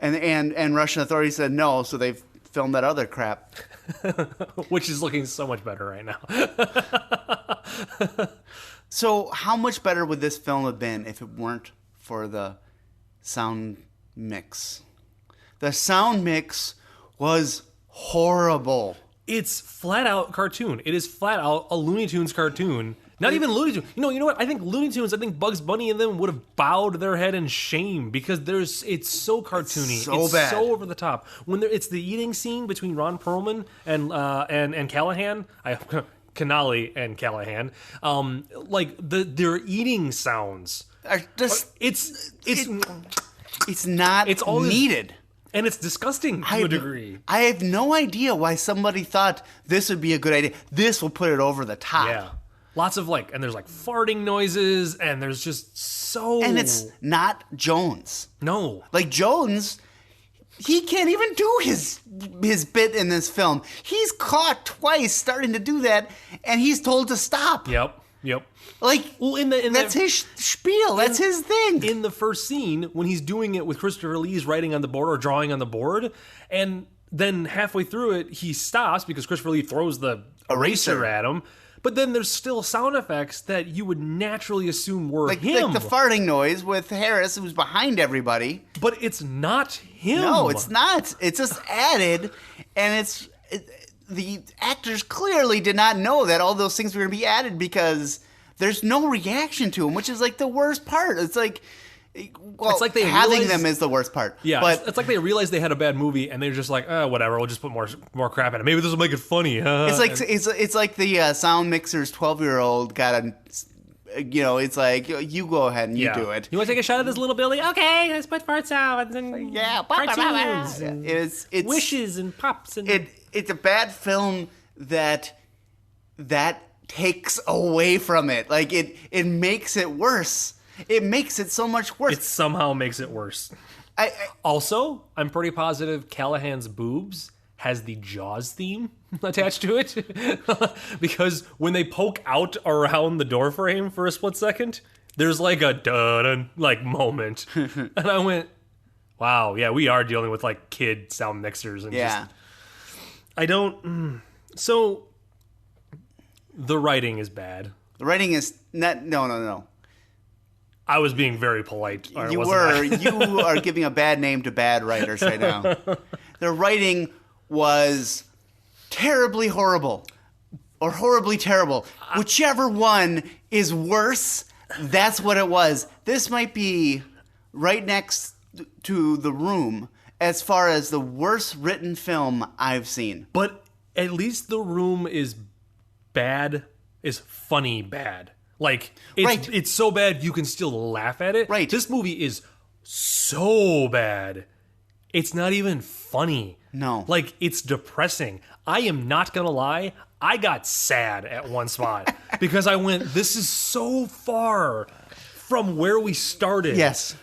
And Russian authorities said no, so they've filmed that other crap. Which is looking so much better right now. So how much better would this film have been if it weren't for the sound mix? The sound mix was horrible. It's flat out cartoon. It is flat out a Looney Tunes cartoon. Not even Looney Tunes. You know what? I think Looney Tunes, I think Bugs Bunny and them would have bowed their head in shame because it's so cartoony. It's bad. so over the top. When it's the eating scene between Ron Perlman and Callahan, Canali and Callahan, like their eating sounds. It's not it's all needed. And it's disgusting to a degree. I have no idea why somebody thought this would be a good idea. This will put it over the top. Yeah. Lots of and there's farting noises, and there's just so... And it's not Jones. No. Like Jones, he can't even do his bit in this film. He's caught twice starting to do that, and he's told to stop. Yep. Like, well, that's his spiel. That's his thing. In the first scene, when he's doing it with Christopher Lee's writing on the board or drawing on the board, and then halfway through it, he stops because Christopher Lee throws the eraser at him. But then there's still sound effects that you would naturally assume were him. Like the farting noise with Harris, who's behind everybody. But it's not him. No, it's not. It's just added, and the actors clearly did not know that all those things were going to be added because there's no reaction to them, which is the worst part. It's like... Well, it's like they having them is the worst part. Yeah, but it's like they realized they had a bad movie and they're just like, whatever, we'll just put more crap in it. Maybe this will make it funny. It's like the sound mixer's 12-year-old got a, it's like you go ahead and you do it. You want to take a shot at this little Billy? Okay, let's put farts out and cartoons and it's wishes and pops and it's a bad film that takes away from it. Like it makes it worse. It makes it so much worse. It somehow makes it worse. Also, I'm pretty positive Callahan's boobs has the Jaws theme attached to it. Because when they poke out around the door frame for a split second, there's a dun moment. And I went, wow, yeah, we are dealing with kid sound mixers. And So, the writing is bad. The writing is not, no. I was being very polite. You are giving a bad name to bad writers right now. The writing was terribly horrible or horribly terrible. Whichever one is worse, that's what it was. This might be right next to The Room as far as the worst written film I've seen. But at least The Room is funny bad. It's so bad you can still laugh at it. Right. This movie is so bad. It's not even funny. No. It's depressing. I am not going to lie. I got sad at one spot because I went, this is so far from where we started. Yes.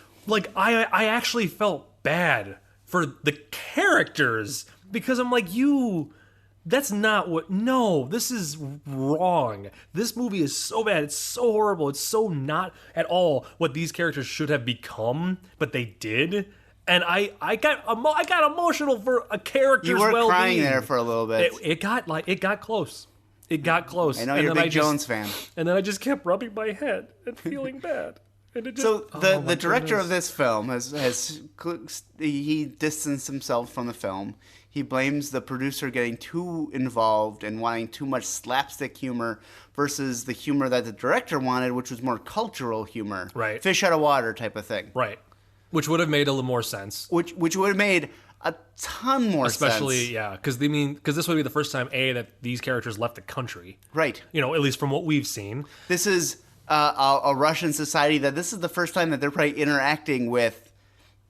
I actually felt bad for the characters because I'm that's not what... No, this is wrong. This movie is so bad. It's so horrible. It's so not at all what these characters should have become, but they did. And I got emotional for a character's well-being. You were crying there for a little bit. It got close. It got close. I know you're a big Jones fan. And then I just kept rubbing my head and feeling bad. And it just, so the director of this film he distanced himself from the film. He blames the producer getting too involved and wanting too much slapstick humor versus the humor that the director wanted, which was more cultural humor. Right. Fish out of water type of thing. Right. Which would have made a little more sense. Which would have made a ton more sense. Especially, yeah, because this would be the first time, that these characters left the country. Right. At least from what we've seen. This is a Russian society that this is the first time that they're probably interacting with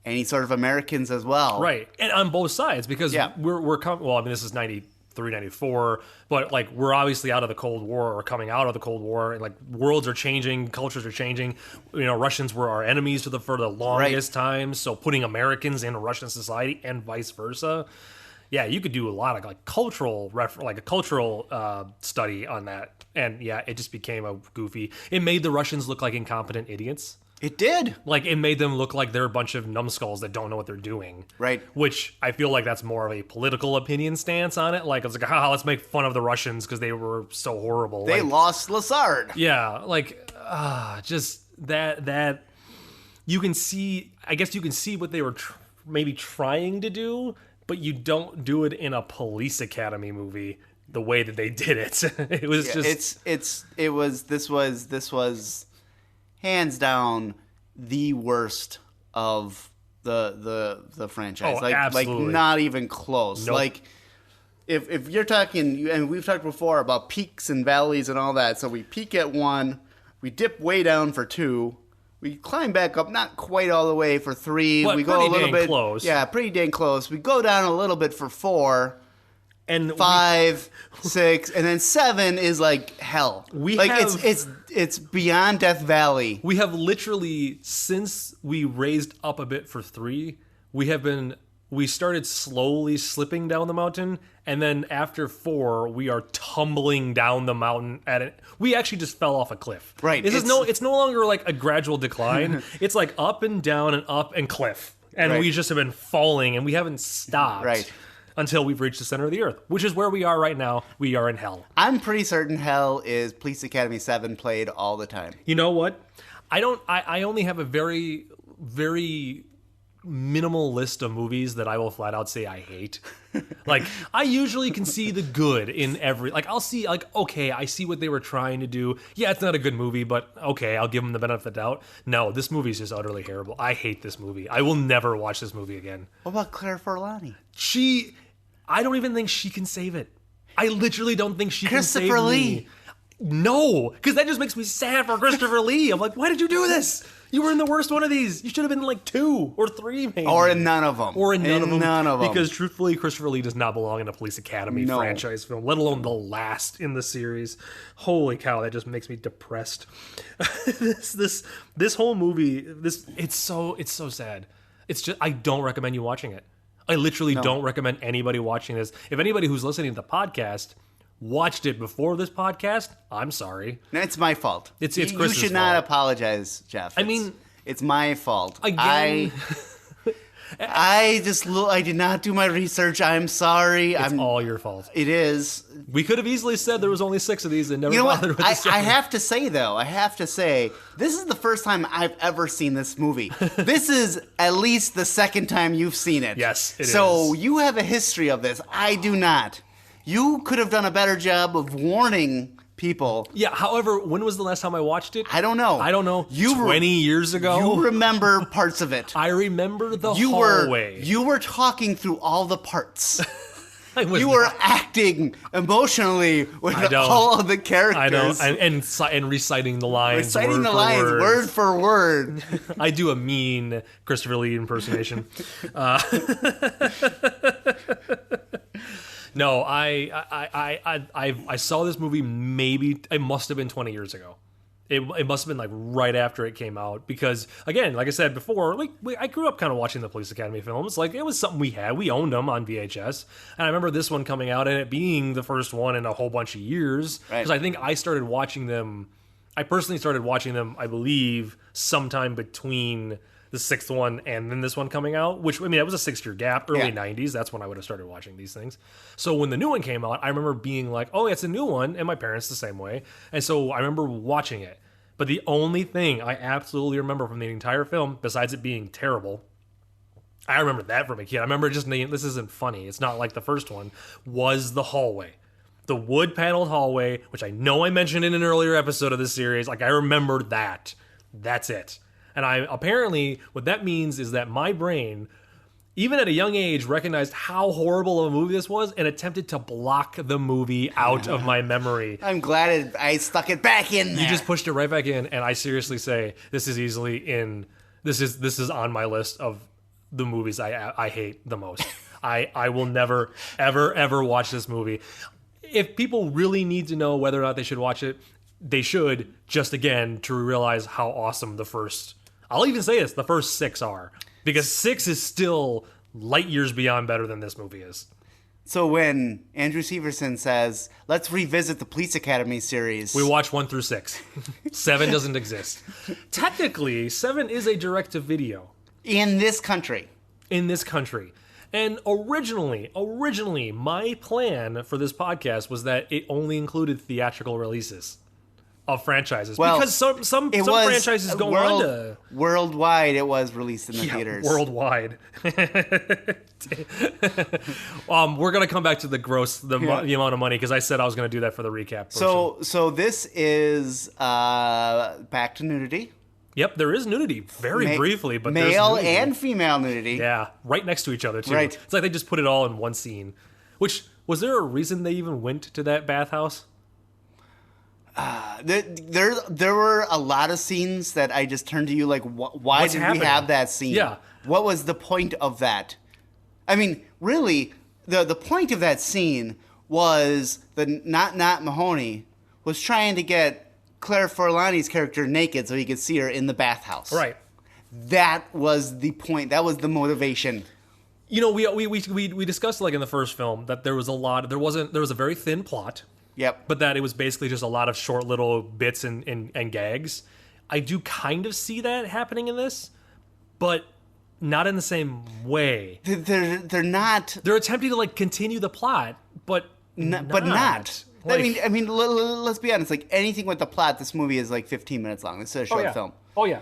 any sort of Americans as well. Right. And on both sides, because we're coming... Well, this is 93, 94, but, we're obviously out of the Cold War or coming out of the Cold War, and, worlds are changing, cultures are changing. Russians were our enemies for the longest time, so putting Americans in Russian society and vice versa... Yeah, you could do a lot of cultural study on that, and it just became a goofy. It made the Russians look like incompetent idiots. It did. Like, it made them look like they're a bunch of numbskulls that don't know what they're doing. Right. Which I feel like that's more of a political opinion stance on it. Like, it's like, haha, let's make fun of the Russians because they were so horrible. They like, lost Lassard. yeah, like, just that you can see, I guess you can see what they were maybe trying to do, but you don't do it in a Police Academy movie the way that they did it. It was just... This was hands down the worst of the franchise. Oh, absolutely. Like not even close. Nope. Like if you're talking, and we've talked before about peaks and valleys and all that. So we peak at 1, we dip way down for 2, we climb back up, not quite all the way for 3. But we go a little bit close. Yeah, pretty dang close. We go down a little bit for 4. And 5, 6, and then 7 is like hell. It's beyond Death Valley. We have literally, since we raised up a bit for 3, we started slowly slipping down the mountain, and then after 4, we are tumbling down the mountain at it. We actually just fell off a cliff. Right. It's no longer like a gradual decline. It's like up and down and up and cliff. And Right. we just have been falling, and we haven't stopped. Right. Until we've reached the center of the earth, which is where we are right now. We are in hell. I'm pretty certain hell is Police Academy 7 played all the time. You know what? I only have a very, very minimal list of movies that I will flat out say I hate. Like, I usually can see the good in every... Like, I'll see, like, okay, I see what they were trying to do. Yeah, it's not a good movie, but okay, I'll give them the benefit of the doubt. No, this movie is just utterly terrible. I hate this movie. I will never watch this movie again. What about Claire Forlani? I don't even think she can save it. I literally don't think she Christopher can save Lee. me. No, because that just makes me sad for Christopher Lee. I'm like, why did you do this? You were in the worst one of these. You should have been in like 2 or 3, maybe. Or in none of them. Or in none of them. None of them. Because truthfully, Christopher Lee does not belong in a Police Academy No. franchise film, let alone the last in the series. Holy cow, that just makes me depressed. This whole movie, it's so sad. It's just, I don't recommend you watching it. I literally don't recommend anybody watching this. If anybody who's listening to the podcast watched it before this podcast, I'm sorry. It's my fault. It's You Chris's should not fault. apologize, Jeff. It's my fault. Again, I did not do my research. I'm sorry. it's all your fault. It is. We could have easily said there was only 6 of these and never You know what? bothered with I the have to say, though, this is the first time I've ever seen this movie. This is at least the second time you've seen it. Yes, it So is. you have a history of this. I do not. You could have done a better job of warning people. Yeah, however, when was the last time I watched it? I don't know. 20 years ago? You remember parts of it. I remember the You hallway. were talking through all the parts. I was You were not- acting emotionally with I know. all of the characters. I know, and reciting the lines. Reciting the lines word for word. I do a mean Christopher Lee impersonation. No, I saw this movie maybe, it must have been 20 years ago. It must have been like right after it came out because, again, like I said before, like I grew up kind of watching the Police Academy films. Like, it was something we owned them on VHS. And I remember this one coming out and it being the first one in a whole bunch of years. Because Right. I think I personally started watching them, I believe, sometime between the 6th one and then this one coming out, which, I mean, that was a 6-year gap, early Yeah. 90s. That's when I would have started watching these things. So when the new one came out, I remember being like, oh, it's a new one, and my parents the same way. And so I remember watching it. But the only thing I absolutely remember from the entire film, besides it being terrible, I remember that from a kid. I remember just, this isn't funny, it's not like the first one, was the hallway. The wood-paneled hallway, which I know I mentioned in an earlier episode of this series. Like, I remember that. That's it. And apparently, what that means is that my brain, even at a young age, recognized how horrible of a movie this was and attempted to block the movie out of my memory. I'm glad I stuck it back in there. You just pushed it right back in, and I seriously say this is easily in. This is on my list of the movies I hate the most. I will never ever watch this movie. If people really need to know whether or not they should watch it, they should, just again to realize how awesome the first. I'll even say this: the first 6 are, because 6 is still light years beyond better than this movie is. So when Andrew Severson says, let's revisit the Police Academy series. We watch 1 through 6. 7 doesn't exist. Technically, 7 is a direct-to-video. In this country. In this country. And originally, my plan for this podcast was that it only included theatrical releases of franchises. Well, because some franchises go on to... Worldwide, it was released in the theaters. Worldwide. We're going to come back to the amount of money, because I said I was going to do that for the recap portion. So this is back to nudity. Yep, there is nudity, very briefly, but there's male nudity. and female nudity. Yeah, right next to each other, too. Right. It's like they just put it all in one scene. Which, was there a reason they even went to that bathhouse? There were a lot of scenes that I just turned to you like, why What's did happening? we have that scene? Yeah. What was the point of that? I mean, really, the point of that scene was that not Mahoney was trying to get Claire Forlani's character naked so he could see her in the bathhouse. Right. That was the point. That was the motivation. You know, we discussed, like, in the first film that there was a very thin plot. Yep. But that it was basically just a lot of short little bits and gags. I do kind of see that happening in this, but not in the same way. They're not. They're attempting to, like, continue the plot, but not. Like, I mean, let's be honest. Like, anything with the plot, this movie is like 15 minutes long. This is a short film. Oh yeah.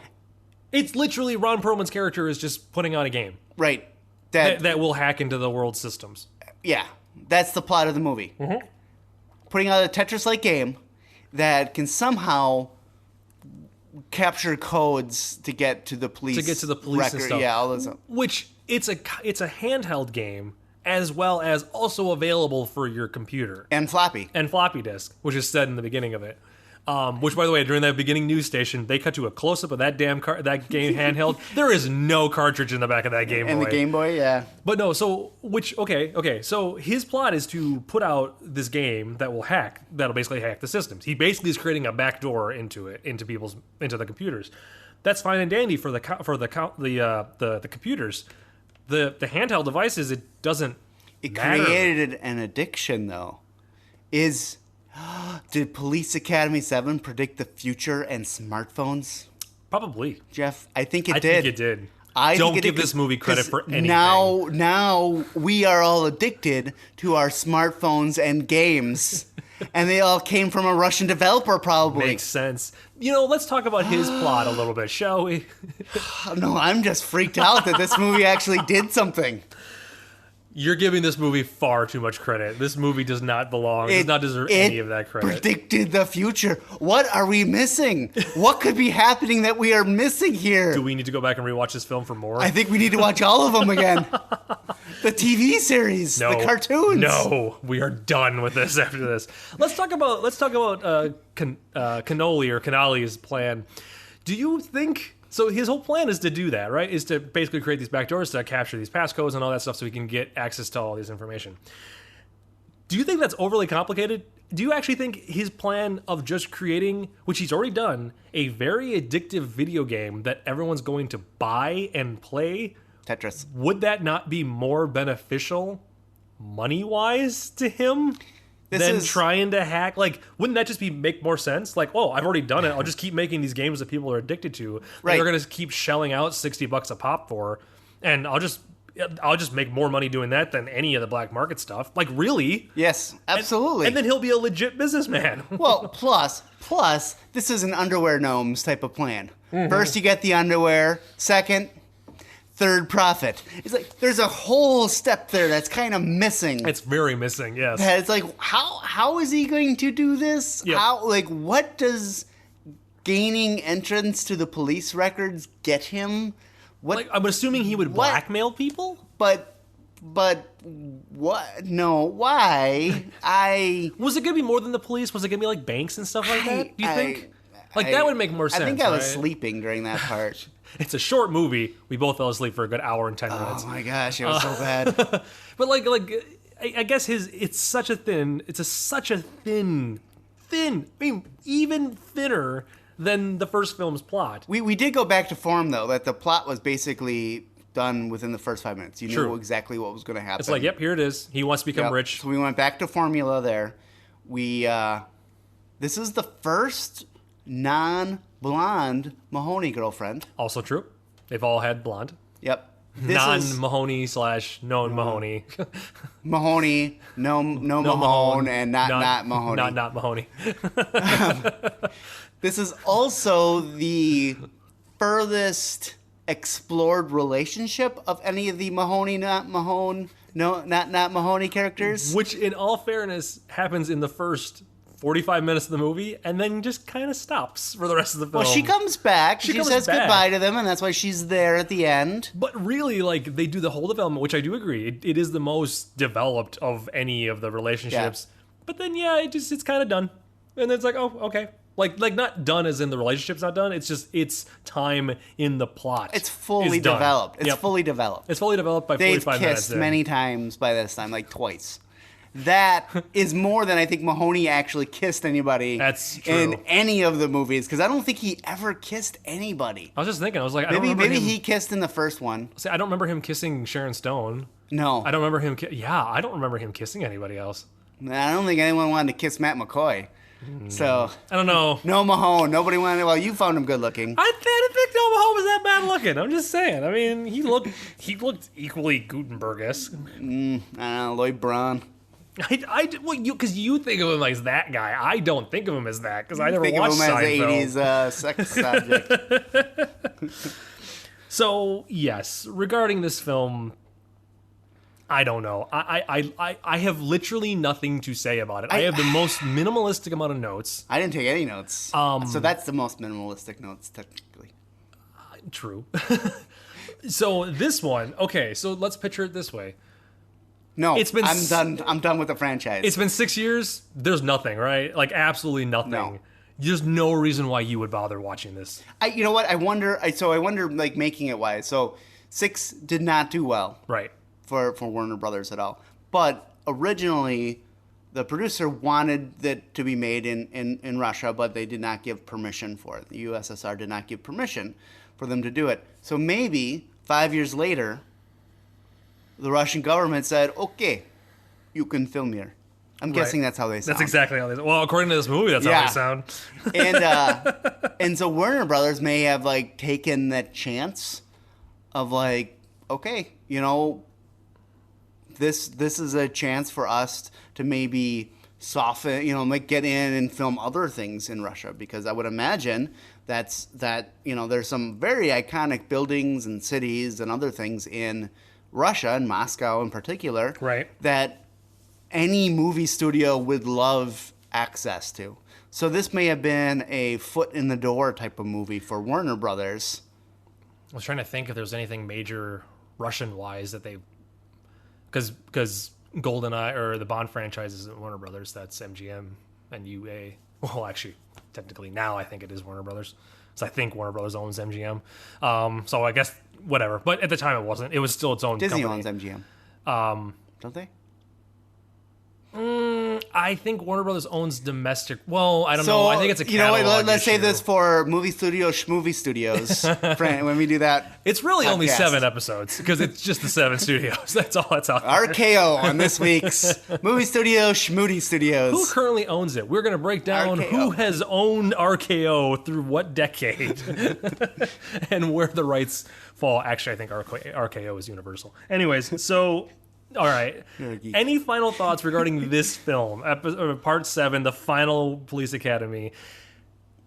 It's literally Ron Perlman's character is just putting on a game Right. that will hack into the world's systems. Yeah. That's the plot of the movie. Mm-hmm. Putting out a Tetris-like game that can somehow capture codes to get to the police. record. And stuff. Yeah, all those stuff. Which it's a handheld game, as well as also available for your computer And floppy. and floppy disk, which is said in the beginning of it. Which, by the way, during that beginning news station, they cut to a close-up of that damn that game handheld. There is no cartridge in the back of that Game Boy. And the Game Boy, yeah. But no, so so his plot is to put out this game that'll basically hack the systems. He basically is creating a backdoor into the computers. That's fine and dandy for the computers. The handheld devices, it doesn't matter. Created an addiction, though. Did Police Academy 7 predict the future and smartphones? Probably. Jeff, I think it I did. think it did. I Don't think it give did, this movie credit for anything. Now we are all addicted to our smartphones and games. And they all came from a Russian developer, probably. Makes sense. You know, let's talk about his plot a little bit, shall we? No, I'm just freaked out that this movie actually did something. You're giving this movie far too much credit. This movie does not belong. It does not deserve any of that credit. It predicted the future. What are we missing? What could be happening that we are missing here? Do we need to go back and rewatch this film for more? I think we need to watch all of them again. The TV series, the cartoons. No, we are done with this after this. Let's talk about Cannoli's plan. Do you think? So his whole plan is to do that, right? Is to basically create these backdoors to capture these passcodes and all that stuff so he can get access to all this information. Do you think that's overly complicated? Do you actually think his plan of just creating, which he's already done, a very addictive video game that everyone's going to buy and play, Tetris. would that not be more beneficial money-wise to him? Than trying to hack, like, wouldn't that just make more sense? Like, oh, I've already done it. I'll just keep making these games that people are addicted to. Right. They're going to keep shelling out $60 a pop for, and I'll just make more money doing that than any of the black market stuff. Like, really? Yes, absolutely. And then he'll be a legit businessman. Well, plus, this is an underwear gnomes type of plan. Mm-hmm. First, you get the underwear. Second, third, profit. It's like there's a whole step there that's kind of missing. It's very missing, yes. It's like, how is he going to do this? Yep. What does gaining entrance to the police records get him? What? I'm assuming he would blackmail people? But what? No, why? Was it going to be more than the police? Was it going to be like banks and stuff like that? Do you think? That would make more sense. I think I was right? sleeping during that part. It's a short movie. We both fell asleep for a good hour and 10 minutes. Oh my gosh, it was so bad. But I guess it's such a thin. I mean, even thinner than the first film's plot. We did go back to form though, that the plot was basically done within the first 5 minutes. You knew True. exactly what was going to happen. It's like, yep, here it is. He wants to become Yep. rich. So we went back to formula there. This is the first non-blonde Mahoney girlfriend. Also true. They've all had blonde. Yep. This is Non-Mahoney / known Mahoney. Mahoney, no Mahone, Mahone, and not Mahoney. Not Mahoney. This is also the furthest explored relationship of any of the Mahoney, not Mahoney characters. Which, in all fairness, happens in the first 45 minutes of the movie and then just kind of stops for the rest of the film. Well, she comes back. She comes says back. goodbye to them, and that's why she's there at the end. But really, like, they do the whole development, which I do agree. It is the most developed of any of the relationships. But then, yeah, it's kind of done. And it's like, oh, okay. Like not done as in the relationship's not done. It's just, it's time in the plot. It's fully is done. developed. It's Yep. fully developed. It's fully developed by They've 45 minutes kissed in. many times by this time, like twice. That is more than I think Mahoney actually kissed anybody That's true. in any of the movies, because I don't think he ever kissed anybody. I was just thinking, I was like, I don't Maybe remember him. he kissed in the first one. See, I don't remember him kissing Sharon Stone. No. I don't remember him. I don't remember him kissing anybody else. I don't think anyone wanted to kiss Matt McCoy. So, I don't know. no Mahone. Nobody wanted. Well, you found him good looking. I didn't think Noah Mahone was that bad looking. I'm just saying. I mean, he looked equally Gutenberg-esque. I don't know, Lloyd Braun. Because you think of him as that guy. I don't think of him as that because I never Think of watched him as Seinfeld. 80s sex object. So yes, regarding this film, I don't know. I have literally nothing to say about it. I have the most minimalistic amount of notes. I didn't take any notes. So that's the most minimalistic notes, technically. True. So this one, okay. So let's picture it this way. No, It's been I'm done with the franchise. It's been 6 years. There's nothing, right? Like absolutely nothing. No. There's no reason why you would bother watching this. You know what? I wonder, like, making it wise. So 6 did not do well Right. for Warner Brothers at all. But originally, the producer wanted it to be made in Russia, but they did not give permission for it. The USSR did not give permission for them to do it. So maybe 5 years later, the Russian government said, okay, you can film here. I'm guessing that's how they sound. That's exactly how they sound. Well, according to this movie, that's how Yeah. they sound. And so Warner Brothers may have, like, taken that chance of, like, okay, you know, this is a chance for us to maybe soften, you know, like, get in and film other things in Russia, because I would imagine that you know, there's some very iconic buildings and cities and other things in Russia, and Moscow in particular, Right. that any movie studio would love access to. So this may have been a foot in the door type of movie for Warner Brothers. I was trying to think if there's anything major Russian-wise that they... Because GoldenEye, or the Bond franchise isn't Warner Brothers, that's MGM and UA. Well, actually, technically now I think it is Warner Brothers. So I think Warner Brothers owns MGM. So I guess, whatever. But at the time it wasn't. It was still its own Disney company. owns MGM. Don't they? I think Warner Brothers owns domestic... Well, I don't know. I think it's a you know what? catalog Let's save issue. this for movie studios, schmovie studios. Fran, when we do that, It's really only podcast. 7 episodes because it's just the 7 studios. That's all that's out there. RKO on this week's movie studio, schmoody studios. Who currently owns it? We're going to break down RKO. who has owned RKO through what decade and where the rights fall. Actually, I think RKO is Universal. Anyways, so, all right. You're a geek. Any final thoughts regarding this film, Part 7, The Final Police Academy?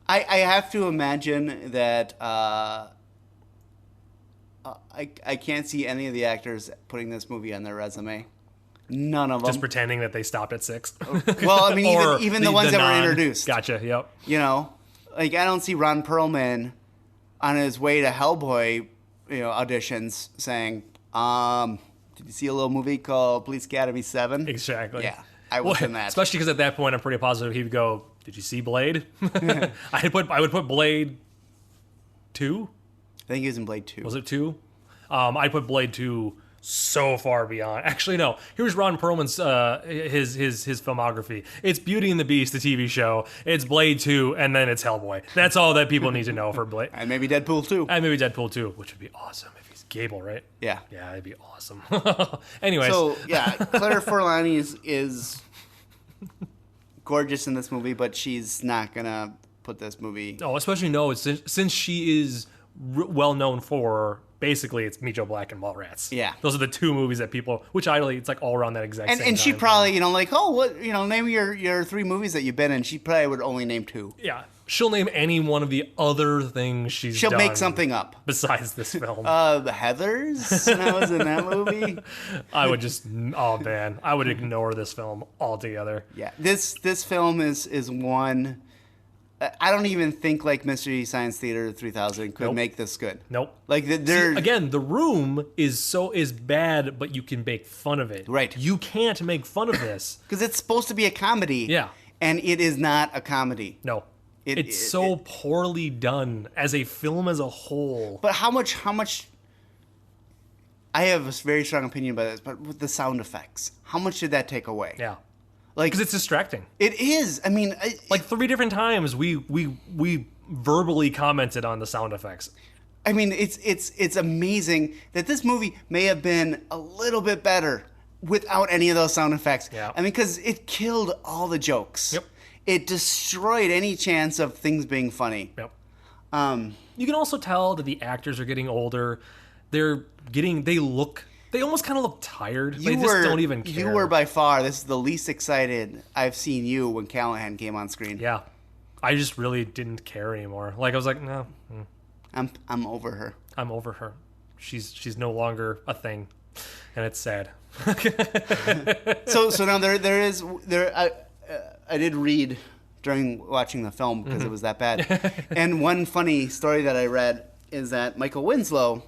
I have to imagine that I can't see any of the actors putting this movie on their resume. None of them. Just pretending that they stopped at 6. Well, I mean, Or even the ones that were non- introduced. Gotcha, yep. You know, like, I don't see Ron Perlman on his way to Hellboy, you know, auditions saying, did you see a little movie called Police Academy 7? Exactly. Yeah, I was in that. Especially because at that point, I'm pretty positive he would go, "Did you see Blade?" I would put Blade 2. I think he was in Blade 2. Was it 2? I'd put Blade 2 so far beyond. Actually, no. Here's Ron Perlman's his filmography. It's Beauty and the Beast, the TV show. It's Blade 2, and then it's Hellboy. That's all that people need to know for Blade. And maybe Deadpool 2. And maybe Deadpool 2, which would be awesome if he's Gable, right? Yeah. Yeah, that'd be awesome. Anyways, So yeah, Claire Forlani is gorgeous in this movie, but she's not gonna put this movie. oh, especially no, since she is well known for basically it's Meet Joe Black and Mallrats. Yeah. those are the two movies that people, which idly it's like all around that exact same And she time. probably, like, oh, what, name your 3 movies that you've been in. She probably would only name 2. yeah, she'll name any one of the other things She'll done make something up. besides this film. The Heathers, when I was in that movie. I would just, oh man, I would ignore this film altogether. Yeah, this film is one. I don't even think like Mystery Science Theater 3000 could Nope. make this good. Nope. Like they're Again, The Room is bad, but you can make fun of it. Right. You can't make fun of this. because it's supposed to be a comedy. Yeah. and it is not a comedy. No. It's so poorly done as a film as a whole. But how much? I have a very strong opinion about this, but with the sound effects, how much did that take away? Yeah. Like Because it's distracting. it is. I mean, Like 3 different times we verbally commented on the sound effects. I mean, it's amazing that this movie may have been a little bit better without any of those sound effects. Yeah. I mean, because it killed all the jokes. Yep. It destroyed any chance of things being funny. Yep. Um, You can also tell that the actors are getting older. They almost kind of look tired. They just don't even care. You were by far this is the least excited I've seen you when Callahan came on screen. Yeah. I just really didn't care anymore. Like I was like, no, I'm over her. I'm over her. She's no longer a thing. And it's sad. So now I did read during watching the film because it was that bad. And one funny story that I read is that Michael Winslow,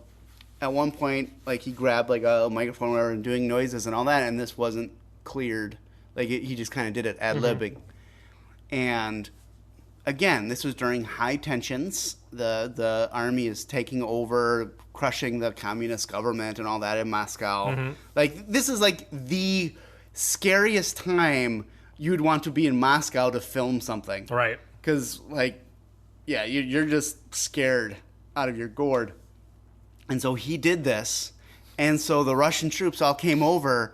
at one point, like he grabbed like a microphone or whatever and doing noises and all that, and this wasn't cleared. Like he just kind of did it ad-libbing. And again, this was during high tensions. The army is taking over, crushing the communist government and all that in Moscow. Like this is like the scariest time you'd want to be in Moscow to film something. Right. Because, like, yeah, you're just scared out of your gourd. And so he did this. And so the Russian troops all came over,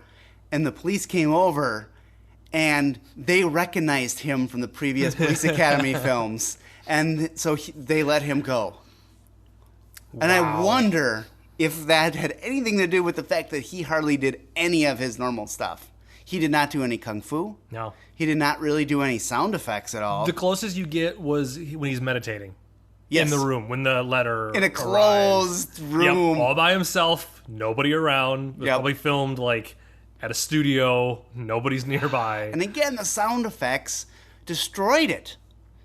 and the police came over, and they recognized him from the previous Police Academy films. And so they let him go. And I Wow. wonder if that had anything to do with the fact that he hardly did any of his normal stuff. He did not do any kung fu. No. He did not really do any sound effects at all. The closest you get was when he's meditating. Yes. In the room, when the letter In a arrives. closed room. Yep, all by himself, nobody around. It was Yep. probably filmed like at a studio, nobody's nearby. And again, the sound effects destroyed it.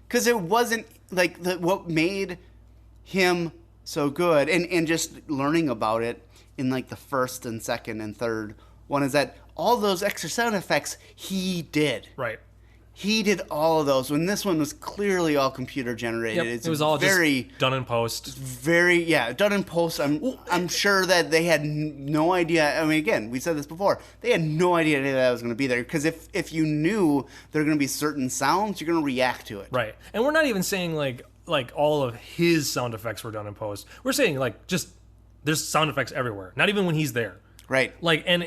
Because it wasn't like what made him so good. And just learning about it in like the first and second and third one is that all those extra sound effects he did. Right. He did all of those when this one was clearly all computer generated. Yep. It's It was all very, just done in post. done in post. I'm sure that they had no idea. I mean, again, we said this before. They had no idea that was going to be there. Because if you knew there are going to be certain sounds, you're going to react to it. Right. And we're not even saying like all of his sound effects were done in post. We're saying like just there's sound effects everywhere. Not even when he's there. Right. Like, and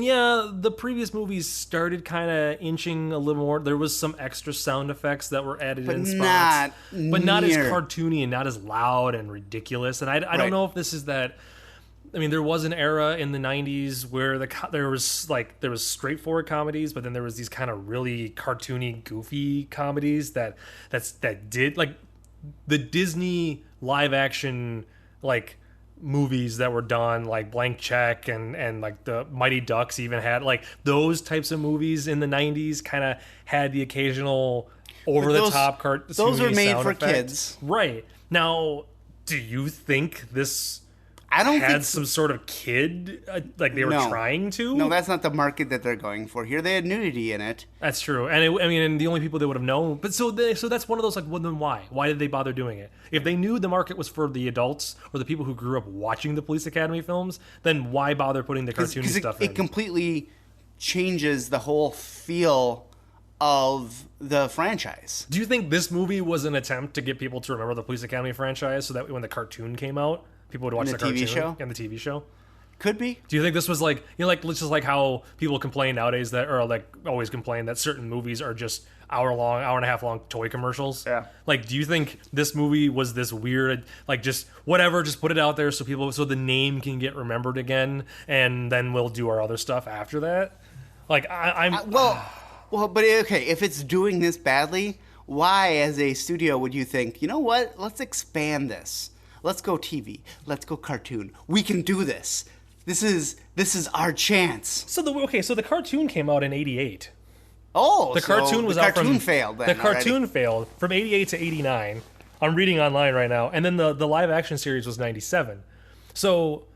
yeah, the previous movies started kind of inching a little more. There was some extra sound effects that were added in spots, but not as near. cartoony and not as loud and ridiculous. And I Right. don't know if this is that. I mean, there was an era in the '90s where there was straightforward comedies, but then there was these kind of really cartoony, goofy comedies that did like the Disney live action like movies that were done, like Blank Check and like the Mighty Ducks even had like those types of movies in the 90s kind of had the occasional over the top cartoon. those were made for kids. Right. Now, do you think this I don't had think some sort of kid like they were No. trying to? No, that's not the market that they're going for here. They had nudity in it. That's true, and and the only people that would have known. But so that's one of those like, well, then why? Why did they bother doing it? If they knew the market was for the adults or the people who grew up watching the Police Academy films, then why bother putting the cartoony Because stuff in? it completely changes the whole feel of the franchise. Do you think this movie was an attempt to get people to remember the Police Academy franchise, so that when the cartoon came out, People would watch In the the TV cartoon show? and the TV show. Could be. Do you think this was like, like just like how people complain nowadays that, or like always complain that certain movies are just hour and a half long toy commercials? Yeah. Like, do you think this movie was this weird, like just whatever, just put it out there so the name can get remembered again, and then we'll do our other stuff after that? Like, I'm Well, but okay, if it's doing this badly, why, as a studio, would you think, you know what? Let's expand this. Let's go TV. Let's go cartoon. We can do this. This is our chance. so the cartoon came out in '88. Oh, The cartoon was out from failed. Then the cartoon already. failed from '88 to '89. I'm reading online right now, and then the live action series was '97. So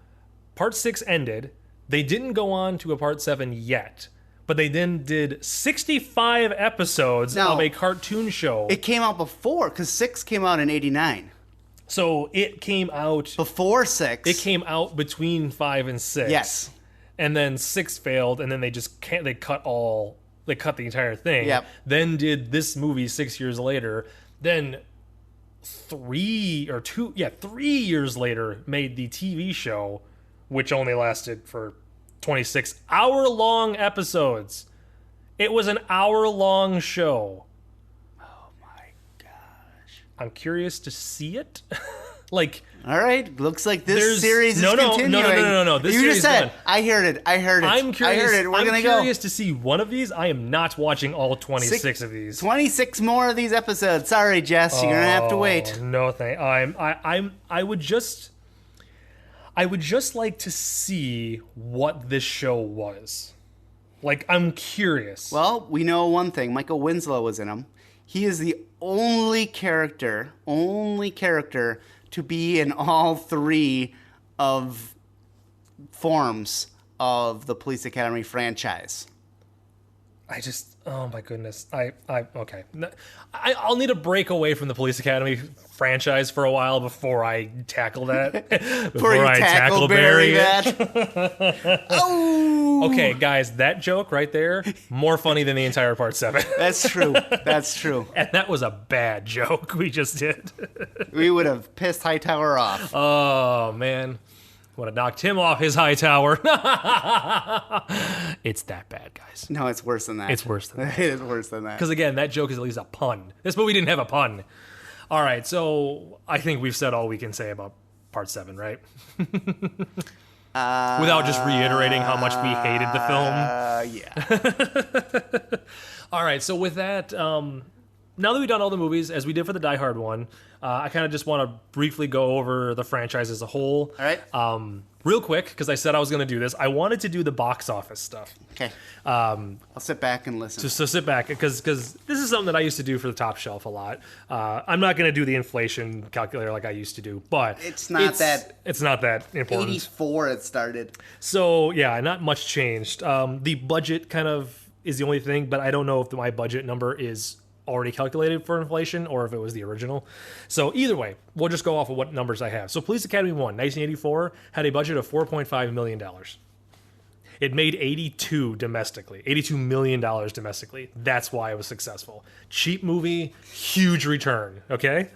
part 6 ended. They didn't go on to a part 7 yet, but they then did 65 episodes Now, of a cartoon show. It came out before, because 6 came out in '89. So it came out. Before 6. It came out between 5 and 6. Yes. And then 6 failed, and then they just can't. They cut the entire thing. Yep. Then did this movie 6 years later. Then 3 years later made the TV show, which only lasted for 26 hour-long episodes. It was an hour-long show. I'm curious to see it. Like, All right, looks like this There's- series is no, continuing. no. This you series just said, done. I heard it. I'm curious. I heard it. We're I'm going to go. curious to see one of these. I am not watching all 26 of these. 26 more of these episodes. Sorry, Jess, you're going to have to wait. Oh, no, I would just like to see what this show was. Like, I'm curious. Well, we know one thing. Michael Winslow was in them. He is the only character to be in all 3 of forms of the Police Academy franchise. Oh my goodness. Okay. I'll need a break away from the Police Academy franchise for a while before I tackle that. Before you tackle Barry that. Oh! Okay, guys, that joke right there, more funny than the entire part 7. That's true. That's true. And that was a bad joke we just did. We would have pissed Hightower off. Oh, man. Would have knocked him off his high tower. It's that bad, guys. No, it's worse than that. It's worse than that. It is worse than that. Because, again, that joke is at least a pun. This movie didn't have a pun. All right, so I think we've said all we can say about part 7, right? Without just reiterating how much we hated the film. Yeah. All right, so with that, now that we've done all the movies, as we did for the Die Hard one, I kind of just want to briefly go over the franchise as a whole. All right. Real quick, because I said I was going to do this. I wanted to do the box office stuff. Okay. I'll sit back and listen. So sit back, because this is something that I used to do for the Top Shelf a lot. I'm not going to do the inflation calculator like I used to do, but It's not that important. 84 it started. So yeah, not much changed. The budget kind of is the only thing, but I don't know if my budget number is already calculated for inflation or if it was the original. So either way, we'll just go off of what numbers I have. So Police Academy 1, 1984, had a budget of $4.5 million. It made $82 million domestically. That's why it was successful. Cheap movie, huge return, okay?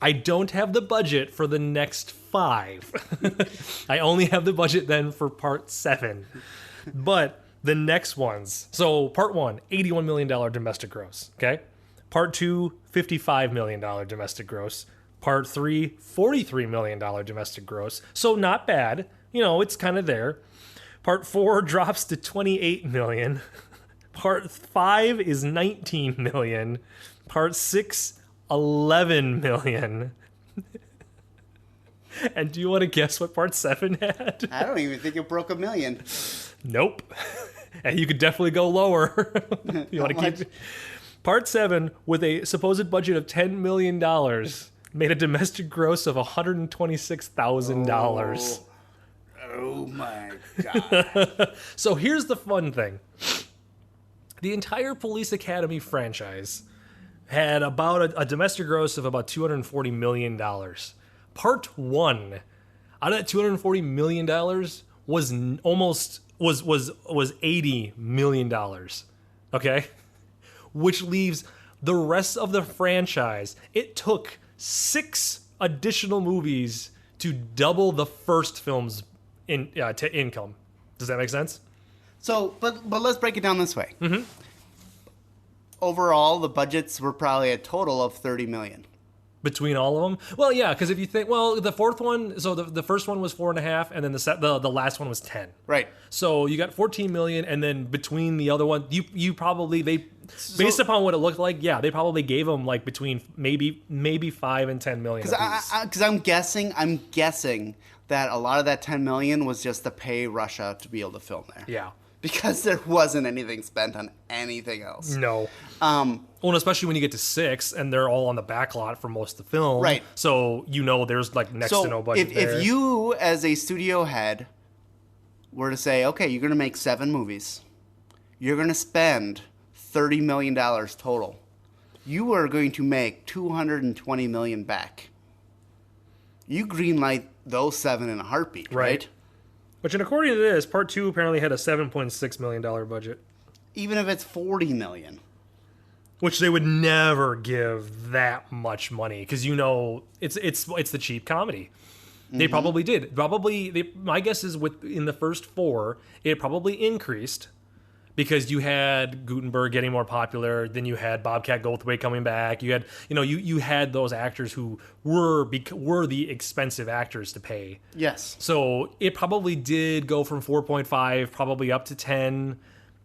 I don't have the budget for the next 5. I only have the budget then for part 7. But the next ones, so part 1, $81 million domestic gross, okay? Part 2, $55 million domestic gross. Part 3, $43 million domestic gross. So not bad. You know, it's kind of there. Part 4 drops to $28 million. Part 5 is $19 million. Part 6, $11 million. And do you want to guess what part 7 had? I don't even think it broke $1 million. Nope. And you could definitely go lower. You want to keep Part 7, with a supposed budget of $10 million, made a domestic gross of $126,000. Oh my God. So here's the fun thing. The entire Police Academy franchise had about a domestic gross of about $240 million. Part 1, out of that $240 million, was $80 million. Okay? Which leaves the rest of the franchise. It took 6 additional movies to double the first film's income. Does that make sense? So, but let's break it down this way. Mm-hmm. Overall, the budgets were probably a total of $30 million. Between all of them? Well, yeah, because if you think, well, the fourth one, so the first one was 4.5, and then the last one was 10. Right. So you got 14 million, and then between the other one, you probably based upon what it looked like, yeah, they probably gave them like between maybe 5 and 10 million. Because I'm guessing that a lot of that 10 million was just to pay Russia to be able to film there. Yeah. Because there wasn't anything spent on anything else. No. Well, and especially when you get to 6 and they're all on the back lot for most of the film. Right. So there's like next to no budget there. If you, as a studio head, were to say, okay, you're going to make 7 movies, you're going to spend $30 million total, you are going to make $220 million back. You greenlight those 7 in a heartbeat, right? Which, and according to this, Part 2 apparently had a $7.6 million budget. Even if it's $40 million. Which they would never give that much money, because it's the cheap comedy. They Mm-hmm. probably did. My guess is in the first 4, it probably increased because you had Gutenberg getting more popular. Then you had Bobcat Goldthwait coming back. You had you had those actors who were the expensive actors to pay. Yes. So it probably did go from 4.5 probably up to 10,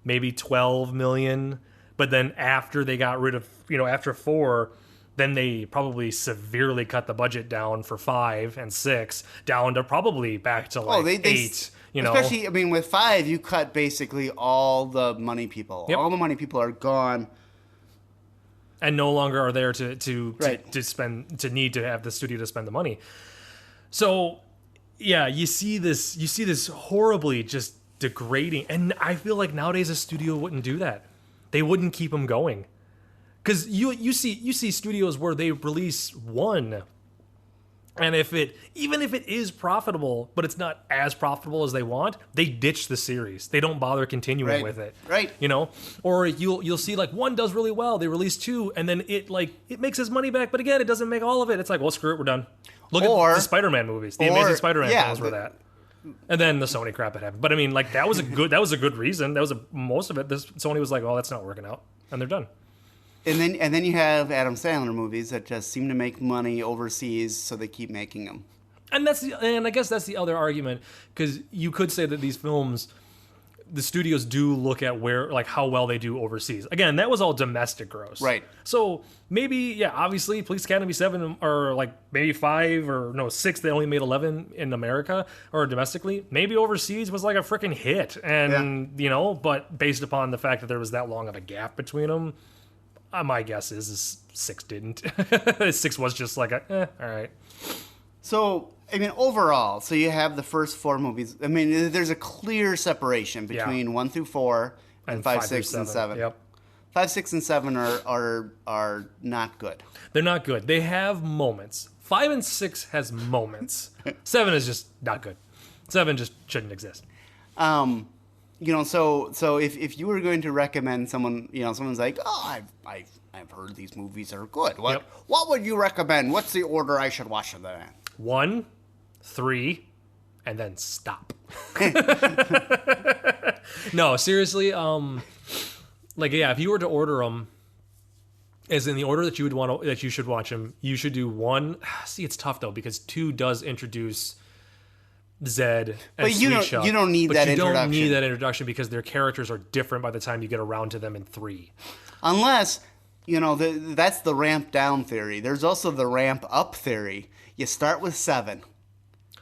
maybe 12 million. But then after they got rid of, after 4, then they probably severely cut the budget down for 5 and 6 down to probably back to 8. Especially, with 5, you cut basically all the money people. Yep. All the money people are gone. And no longer are there to need to have the studio to spend the money. So, yeah, you see this horribly just degrading. And I feel like nowadays a studio wouldn't do that. They wouldn't keep them going. Because you see studios where they release 1, and even if it is profitable, but it's not as profitable as they want, they ditch the series. They don't bother continuing with it. Right. Or you'll see like 1 does really well, they release 2, and then it makes his money back, but again, it doesn't make all of it. It's like, well, screw it, we're done. Look at the Spider-Man movies. The Amazing Spider-Man films were that. And then the Sony crap had happened. But that was a good reason. That was most of it. Sony was like, "Oh, that's not working out," and they're done. And then you have Adam Sandler movies that just seem to make money overseas, so they keep making them. And I guess that's the other argument, because you could say that these films, the studios do look at how well they do overseas. Again, that was all domestic gross. Right. So maybe, obviously Police Academy 7 or maybe 5 or no 6, they only made 11 in America or domestically. Maybe overseas was like a freaking hit. And, but based upon the fact that there was that long of a gap between them, my guess is 6 didn't. 6 was just like all right. So, overall, so you have the first 4 movies. There's a clear separation between 1 through 4 and 5, 6, and 7. Yep. 5, 6, and 7 are not good. They're not good. They have moments. 5 and 6 has moments. 7 is just not good. 7 just shouldn't exist. So if you were going to recommend someone, someone's like, oh, I've heard these movies are good. What would you recommend? What's the order I should watch them in? 1, 3, and then stop. No, seriously. If you were to order them, as in the order that you should watch them, you should do 1. See, it's tough though, because 2 does introduce Zed and but you don't need that introduction. You don't need that introduction because their characters are different by the time you get around to them in 3. Unless, that's the ramp down theory. There's also the ramp up theory. You start with 7.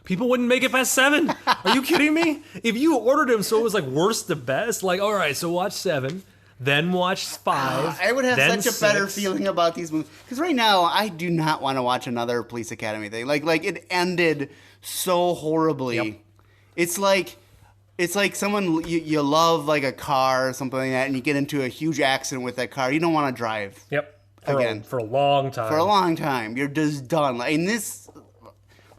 People wouldn't make it past 7. Are you kidding me? If you ordered them so it was worst to best, all right, so watch 7, then watch 5. I would have such a 6. better feeling about these movies. Because right now, I do not want to watch another Police Academy thing. It ended so horribly. Yep. It's like someone you love a car or something like that, and you get into a huge accident with that car. You don't want to drive. Yep. For a long time. For a long time, you're just done.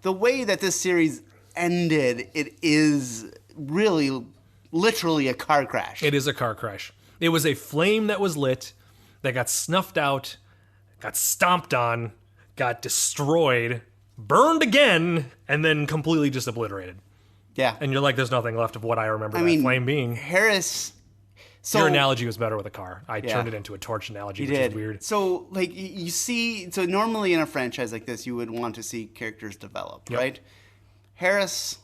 The way that this series ended, it is really, literally a car crash. It is a car crash. It was a flame that was lit, that got snuffed out, got stomped on, got destroyed, burned again, and then completely just obliterated. Yeah. And you're like, there's nothing left of what I remember I that mean, flame being. Harris. So Your analogy was better with a car. I Yeah. turned it into a torch analogy, which did. is weird. So, like, you see, so normally in a franchise like this, you would want to see characters develop, right? Harris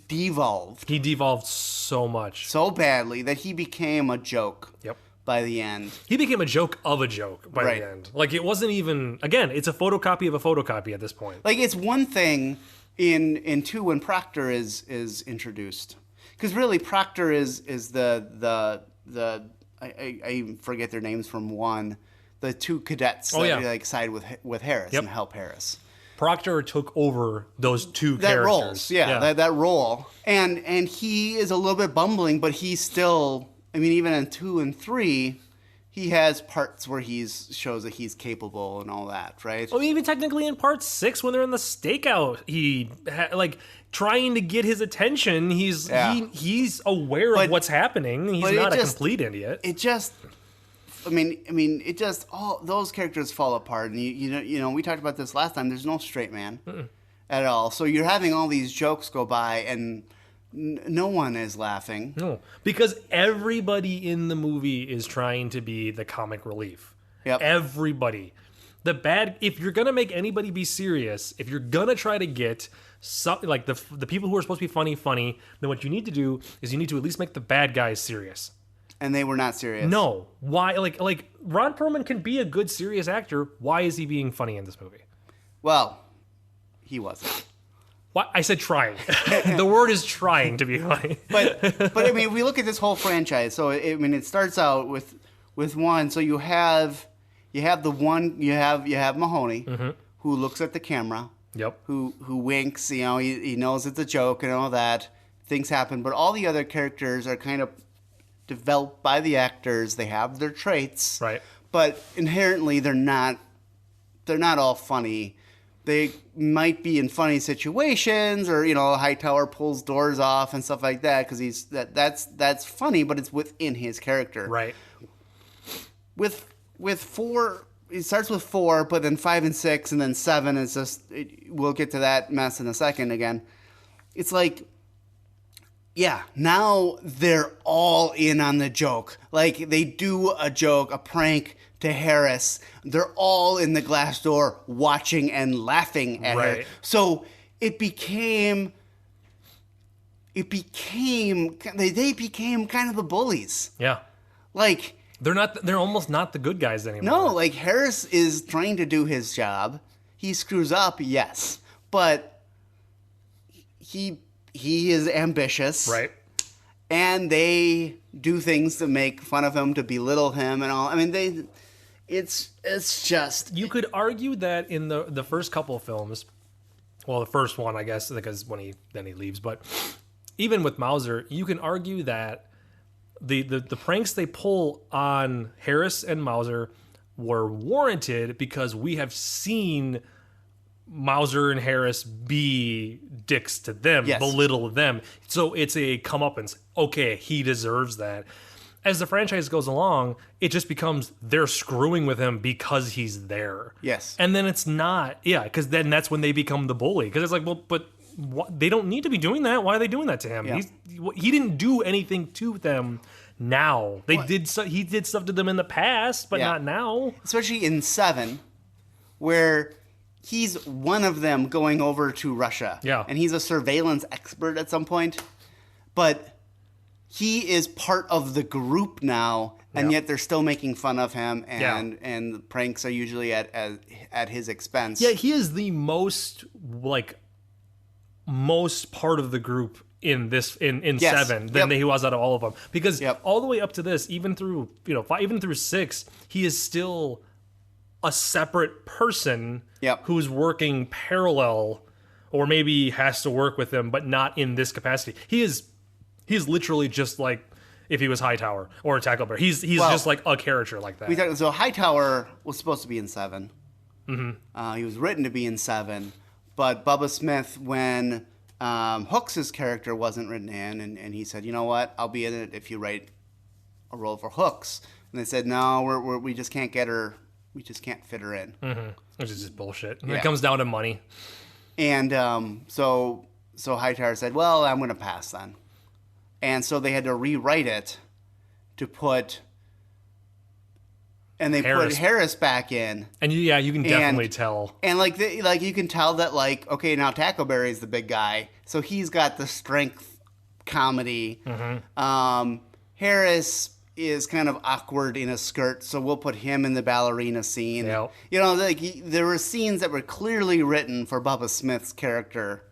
devolved He devolved so much. so badly that he became a joke Yep. by the end. He became a joke of a joke by Right. the end. Like, it wasn't even, again, it's a photocopy of a photocopy at this point. Like, it's one thing in 2 when Proctor is introduced. Because really, Proctor is the I forget their names from 1. The 2 cadets that yeah. like side with Harris Yep. and help Harris. Proctor took over those 2 That characters. roles, yeah. That role, and he is a little bit bumbling, but he's still. I mean, even in 2 and 3, he has parts where shows that he's capable and all that, right? I mean, even technically in part 6, when they're in the stakeout, like trying to get his attention. He's aware of what's happening. He's not a complete idiot. It just, I mean, it just all those characters fall apart, and you know, we talked about this last time. There's no straight man at all. So you're having all these jokes go by, and no one is laughing. No, because everybody in the movie is trying to be the comic relief. Yep. Everybody. If you're gonna make anybody be serious, if you're gonna try to get like the people who are supposed to be funny, then what you need to do is you need to at least make the bad guys serious. And they were not serious. No, why? Like Ron Perlman can be a good serious actor. Why is he being funny in this movie? Well, he wasn't. Why? I said trying. The word is trying to be funny. But I mean, we look at this whole franchise. So it starts out with 1. So you have the one you have Mahoney who looks at the camera. Yep. Who winks. You know, he knows it's a joke and all that. Things happen, but all the other characters are kind of developed by the actors. They have their traits, Right. But inherently, they're not all funny. They might be in funny situations, or Hightower pulls doors off and stuff like that because that's funny, but it's within his character. Right. With 4, it starts with 4, but then 5 and 6, and then 7 is just. We'll get to that mess in a second again. It's like, yeah, now they're all in on the joke. Like, they do a joke, a prank to Harris. They're all in the glass door watching and laughing at her. Right. So it became they became kind of the bullies. Yeah. Like, They're almost not the good guys anymore. no, like Harris is trying to do his job. He screws up, yes, but he is ambitious. Right. And they do things to make fun of him, to belittle him and all. I mean, it's just. You could argue that in the first couple of films, well, the first one, I guess, because when he leaves, but even with Mauser, you can argue that the pranks they pull on Harris and Mauser were warranted because we have seen Mauser and Harris be dicks to them, Yes. belittle them. So it's a comeuppance. Okay, he deserves that. As the franchise goes along, it just becomes they're screwing with him because he's there. Yes. And then it's not, because then that's when they become the bully. Because it's like, well, but they don't need to be doing that. Why are they doing that to him? Yeah. He didn't do anything to them now. He did stuff to them in the past, but Yeah. not now. Especially in 7, where he's one of them going over to Russia. Yeah. And he's a surveillance expert at some point. But he is part of the group now, and Yeah. yet they're still making fun of him, Yeah. and the pranks are usually at his expense. Yeah, he is the most part of the group in this in Yes. 7 than Yep. he was out of all of them, because Yep. all the way up to this, even through 6, he is still a separate person Yep. who's working parallel, or maybe has to work with them, but not in this capacity. He's literally just like if he was Hightower or Tackleberry. He's just like a character like that. So Hightower was supposed to be in 7. Mm-hmm. He was written to be in 7, but Bubba Smith, when Hooks' character wasn't written in, and he said, you know what, I'll be in it if you write a role for Hooks. And they said, no, we just can't get her, we just can't fit her in. Which is just bullshit. Yeah. It comes down to money. And so Hightower said, well, I'm going to pass then. And so they had to rewrite it to put... And they put Harris back in. And you can definitely tell. And you can tell that okay, now Tackleberry is the big guy, so he's got the strength comedy. Mm-hmm. Harris is kind of awkward in a skirt, so we'll put him in the ballerina scene. Yep. There were scenes that were clearly written for Bubba Smith's character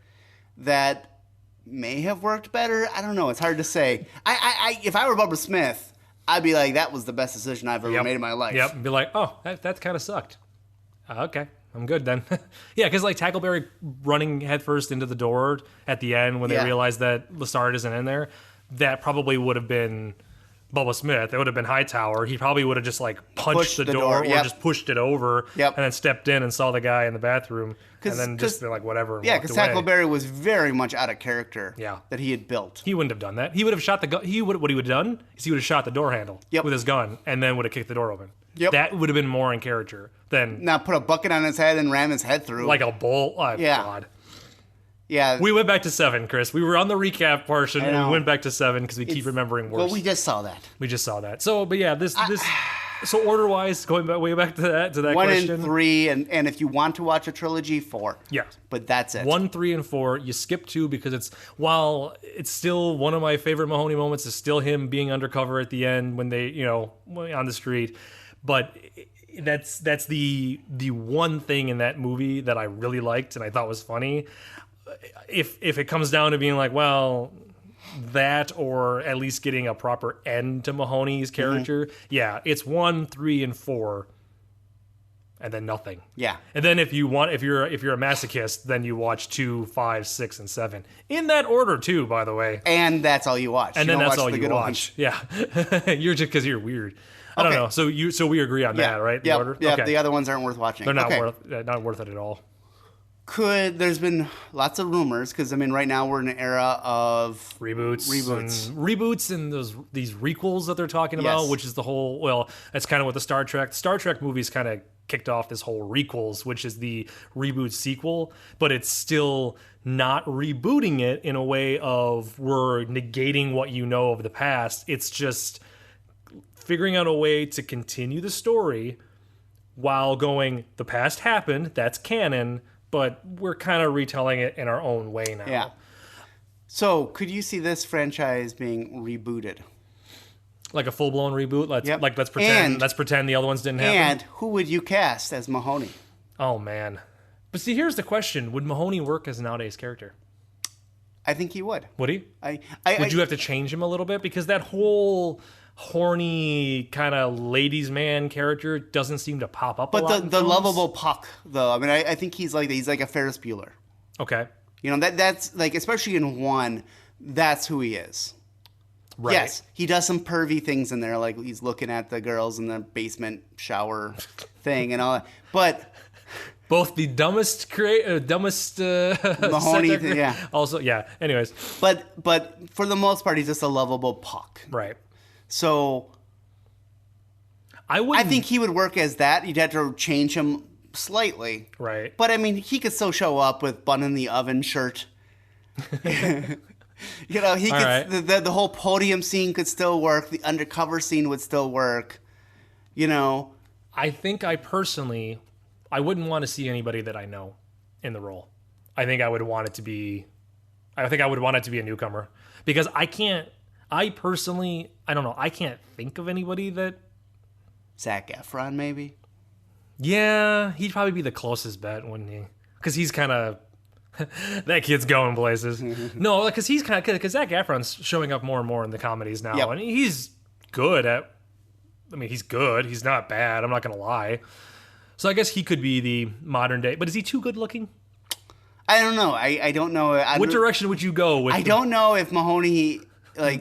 that may have worked better. I don't know. It's hard to say. If I were Bubba Smith, I'd be like, that was the best decision I've ever made in my life. Yep. Be like, oh, that kind of sucked. Okay, I'm good then. Yeah, because Tackleberry running headfirst into the door at the end when they realized that Lessard isn't in there, that probably would have been Bubba Smith. It would have been Hightower. He probably would have just punched the door or just pushed it over and then stepped in and saw the guy in the bathroom and then just been like, whatever. Yeah, because Tackleberry was very much out of character that he had built. He wouldn't have done that. He would have shot the gun. What he would have done is he would have shot the door handle with his gun and then would have kicked the door open. Yep. That would have been more in character than... Now put a bucket on his head and ram his head through. Like a bolt. Oh, God. Yeah. We went back to 7, Chris. We were on the recap portion and we went back to 7 because we keep remembering worse. Well, we just saw that. So, but yeah, so order-wise, going way back to that 1 question. 1 and 3, and if you want to watch a trilogy, 4. Yeah. But that's it. 1, 3, and 4. You skip 2 because while it's still one of my favorite Mahoney moments, is still him being undercover at the end when they, on the street. But that's the one thing in that movie that I really liked and I thought was funny. If it comes down to being like, well, that or at least getting a proper end to Mahoney's character, it's 1, 3, and 4, and then nothing. Yeah. And then if you're a masochist, then you watch 2, 5, 6, and 7 in that order too. By the way. And that's all you watch. And then that's all you watch. Yeah. You're just because you're weird. I don't know. So we agree on that, right? Yeah. Order? Yeah. Okay. The other ones aren't worth watching. They're not worth it at all. There's been lots of rumors because right now we're in an era of reboots and these requels that they're talking about, which is the whole. Well, that's kind of what the Star Trek movies kind of kicked off this whole requels, which is the reboot sequel, but it's still not rebooting it in a way of we're negating what you know of the past. It's just figuring out a way to continue the story while going, the past happened, that's canon, but we're kind of retelling it in our own way now. Yeah. So, could you see this franchise being rebooted? Like a full-blown reboot? Let's pretend the other ones didn't happen. And who would you cast as Mahoney? Oh, man. But see, here's the question. Would Mahoney work as a nowadays character? I think he would. Would he? Would you have to change him a little bit? Because that whole horny kind of ladies' man character doesn't seem to pop up a lot. But the lovable Puck, though, I think he's like a Ferris Bueller. Okay. That's especially in 1, that's who he is. Right. Yes, he does some pervy things in there, like he's looking at the girls in the basement shower thing and all that. But both the dumbest Mahoney thing, yeah. Also, yeah. Anyways. But for the most part, he's just a lovable Puck. Right. So I think he would work as that. You'd have to change him slightly. Right. But he could still show up with bun in the oven shirt. He could right. the whole podium scene could still work. The undercover scene would still work. I think I wouldn't want to see anybody that I know in the role. I think I would want it to be a newcomer because I don't know. I can't think of anybody that. Zac Efron, maybe? Yeah, he'd probably be the closest bet, wouldn't he? Because he's kind of. That kid's going places. No, because Zac Efron's showing up more and more in the comedies now. And he's good at. He's good. He's not bad. I'm not going to lie. So I guess he could be the modern day. But is he too good looking? I don't know. I don't know. What direction would you go with? I don't know if Mahoney,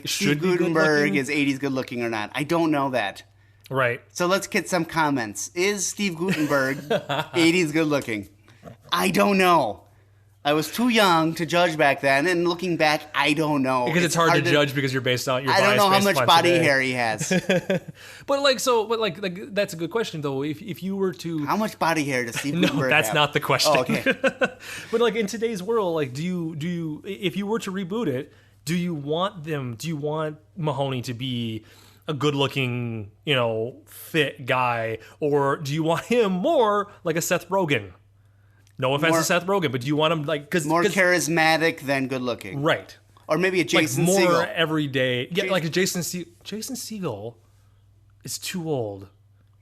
Steve Guttenberg, is 80s good looking or not. I don't know that. Right. So let's get some comments. Is Steve Guttenberg 80s good looking? I don't know. I was too young to judge back then, and looking back, I don't know. Because it's hard to judge because you're based on your I don't bias know how based much upon body today. hair he has. But that's a good question though. If you were to How much body hair does Steve no, Gutenberg that's have? not the question. Oh, okay. But like in today's world, like do you if you were to reboot it, do you want Mahoney to be a good-looking, fit guy, or do you want him more like a Seth Rogen? No offense to Seth Rogen, but do you want him like More charismatic than good looking. right? Or maybe a Jason Like more Segel. everyday. Yeah, like a Jason Segel is too old.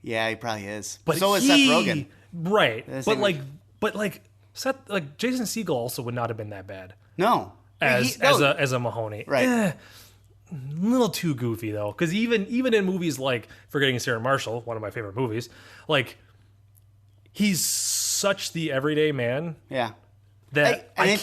Yeah, he probably is. But so is Seth Rogen. Right. The But same like Jason Segel also would not have been that bad No. as a Mahoney. Right. A little too goofy though, because even in movies like Forgetting Sarah Marshall, one of my favorite movies, like he's such the everyday man Yeah. that I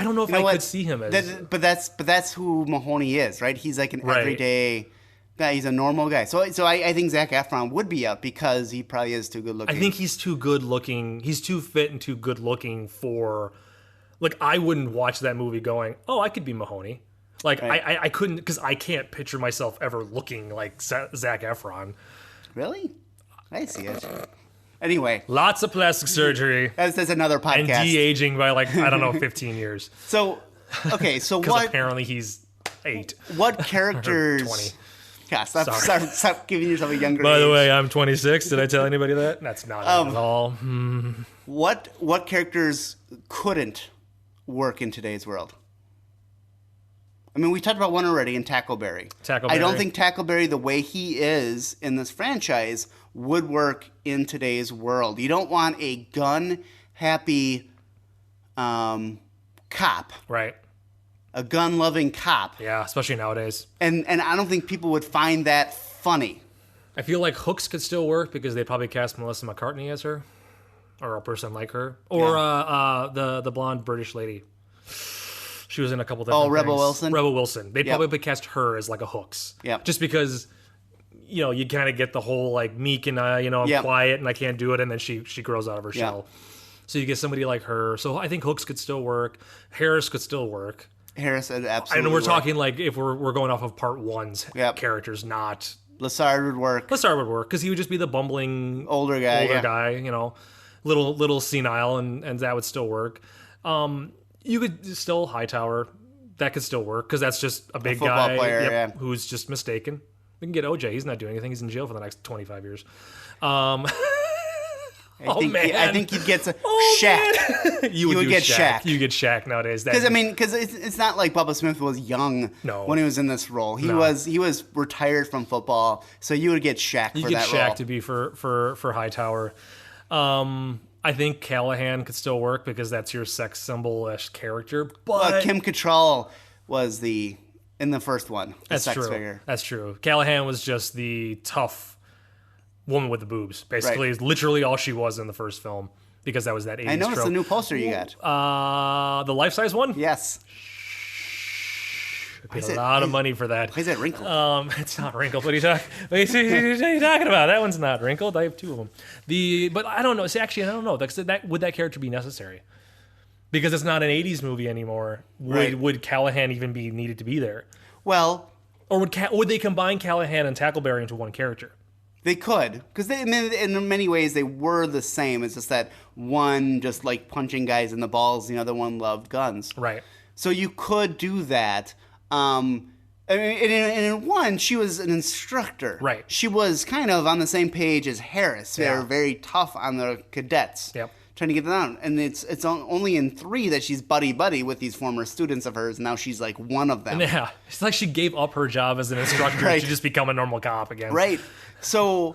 don't know if I could see him as But that's who Mahoney is, right? He's like an Right. everyday guy. He's a normal guy. So I think Zac Efron would be up because he probably is too good looking. I think he's too good looking. He's too fit and too good looking for. Like I wouldn't watch that movie going, "Oh, I could be Mahoney." Like Right. I couldn't because I can't picture myself ever looking like Zac Efron. Really? I see it. Anyway, Lots of plastic surgery that's another and podcast. de-aging by 15 years. So, okay, so Because what apparently he's 8. what characters? 20. God, stop giving yourself a younger. By the age. way, I'm 26. Did I tell anybody that? That's not it at all. What characters couldn't work in today's world? I mean, we talked about one already in Tackleberry. I don't think Tackleberry, the way he is in this franchise, would work in today's world. You don't want a gun-happy cop, Right. a gun-loving cop, Yeah, especially nowadays. and I don't think people would find that funny. I feel like Hooks could still work because they'd probably cast Melissa McCartney as her, or a person like her, or the blonde British lady. She was in a couple different things. Rebel Wilson? Rebel Wilson. They'd Yep. probably cast her as like a Hooks. Yep. Just because, you kind of get the whole like meek and I'm Yep. quiet and I can't do it, and then she grows out of her Yep. shell. So you get somebody like her. So I think Hooks could still work. Harris could still work. Harris would absolutely. And we're work. talking like if we're going off of part one's Yep. characters, not Lassard would work. Lassard would work because he would just be the bumbling Older guy, yeah. guy, little senile, and that would still work. You could still Hightower, that could still work because that's just a big football guy player, yeah. who's just mistaken. We can get OJ. He's not doing anything. He's in jail for the next 25 years. I think you'd get Oh, Shaq. man. You would do get Shaq. You get Shaq nowadays. Because it's not like Bubba Smith was young No. when he was in this role. He No. was retired from football, so you would get Shaq you for get that Shaq role. to be for Hightower. I think Callahan could still work because that's your sex symbol-ish character. But Kim Cattrall was in the first one. The that's sex true. figure. That's true. Callahan was just the tough woman with the boobs. Basically, Right. literally all she was in the first film because that was that 80s I noticed trope. the new poster you got. The life-size one? Yes. I paid is a it- lot of money for that. Why is that wrinkled? It's not wrinkled. What are you talking about? That one's not wrinkled. I have 2 of them. But I don't know. See, actually, I don't know. Would that character be necessary? Because it's not an 80s movie anymore. Right. Would Callahan even be needed to be there? Well, Or would they combine Callahan and Tackleberry into one character? they could, because in many ways they were the same. It's just that one just like punching guys in the balls, the other one loved guns. Right. So you could do that. I mean, in one, she was an instructor. Right. She was kind of on the same page as Harris. They're Yeah. very tough on the cadets. Yep. Trying to get them out. And it's only in 3 that she's buddy-buddy with these former students of hers. Now she's like one of them. Yeah. It's like she gave up her job as an instructor Right. to just become a normal cop again. Right. So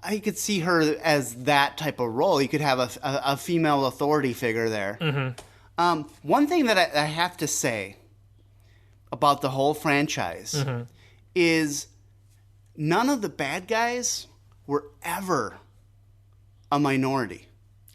I could see her as that type of role. You could have a female authority figure there. Mm-hmm. One thing that I have to say about the whole franchise Mm-hmm. is none of the bad guys were ever a minority.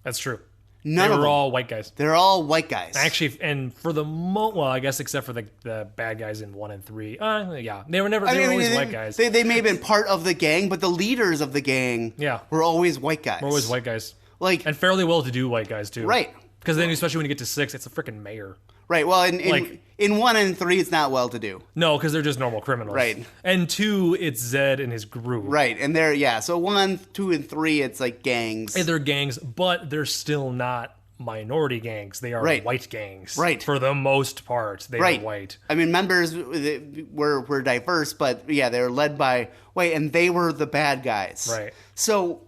That's true. None they of were them. all white guys. They're all white guys. Actually, and for the well, I guess except for the bad guys in 1 and 3. Yeah, they were never. They were always white guys. They may have been part of the gang, but the leaders of the gang Yeah. were always white guys. We're always white guys, Like, and fairly well-to-do white guys too. right. Because then, especially when you get to 6, it's a freaking mayor. Right. Well, Like- in 1 and 3, it's not well to do. No, because they're just normal criminals. Right. And 2, it's Zed and his group. Right. And so 1, 2, and 3, it's like gangs. And they're gangs, but they're still not minority gangs. They are Right. white gangs. Right. For the most part, they Right. are white. I mean, members were diverse, but yeah, they were led by white, and they were the bad guys. Right. So,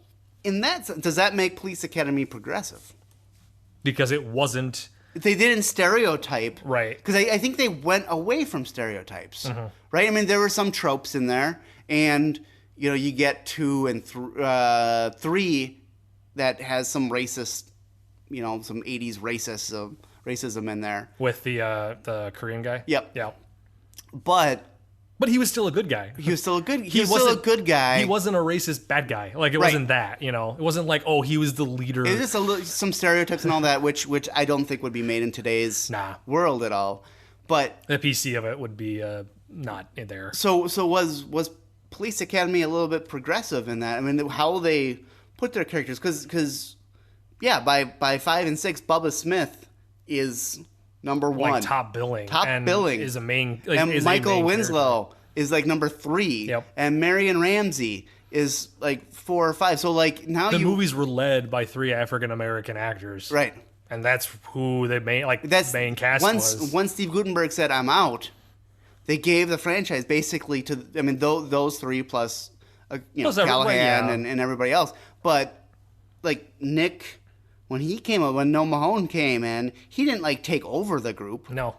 in that sense, does that make Police Academy progressive? Because it wasn't... They didn't stereotype. Right. Because I think they went away from stereotypes. Mm-hmm. Right? I mean, there were some tropes in there, and, you get 2 and 3 that has some racist, some 80s racism in there. With the Korean guy? Yep. Yeah. But he was still a good guy. he was still a good. He was still a good guy. He wasn't a racist bad guy. Like, it Right. wasn't that, It wasn't like, oh, he was the leader. It was just some stereotypes and all that, which I don't think would be made in today's Nah. world at all. But The PC of it would be not in there. so was Police Academy a little bit progressive in that? I mean, how they put their characters, because yeah, by 5 and 6, Bubba Smith is number 1, Like, top billing. Top and billing. Is a main... and is a Michael main Winslow is like number 3, Yep. and Marion Ramsey is like 4 or 5. So like now The movies were led by 3 African-American actors. right. And that's who the main, That's main cast was. Once Steve Guttenberg said, "I'm out," they gave the franchise basically to. I mean, those 3 plus, Plus everybody, Callahan yeah. and everybody else. But like Nick, when Noah Mahone came in, he didn't like take over the group. No.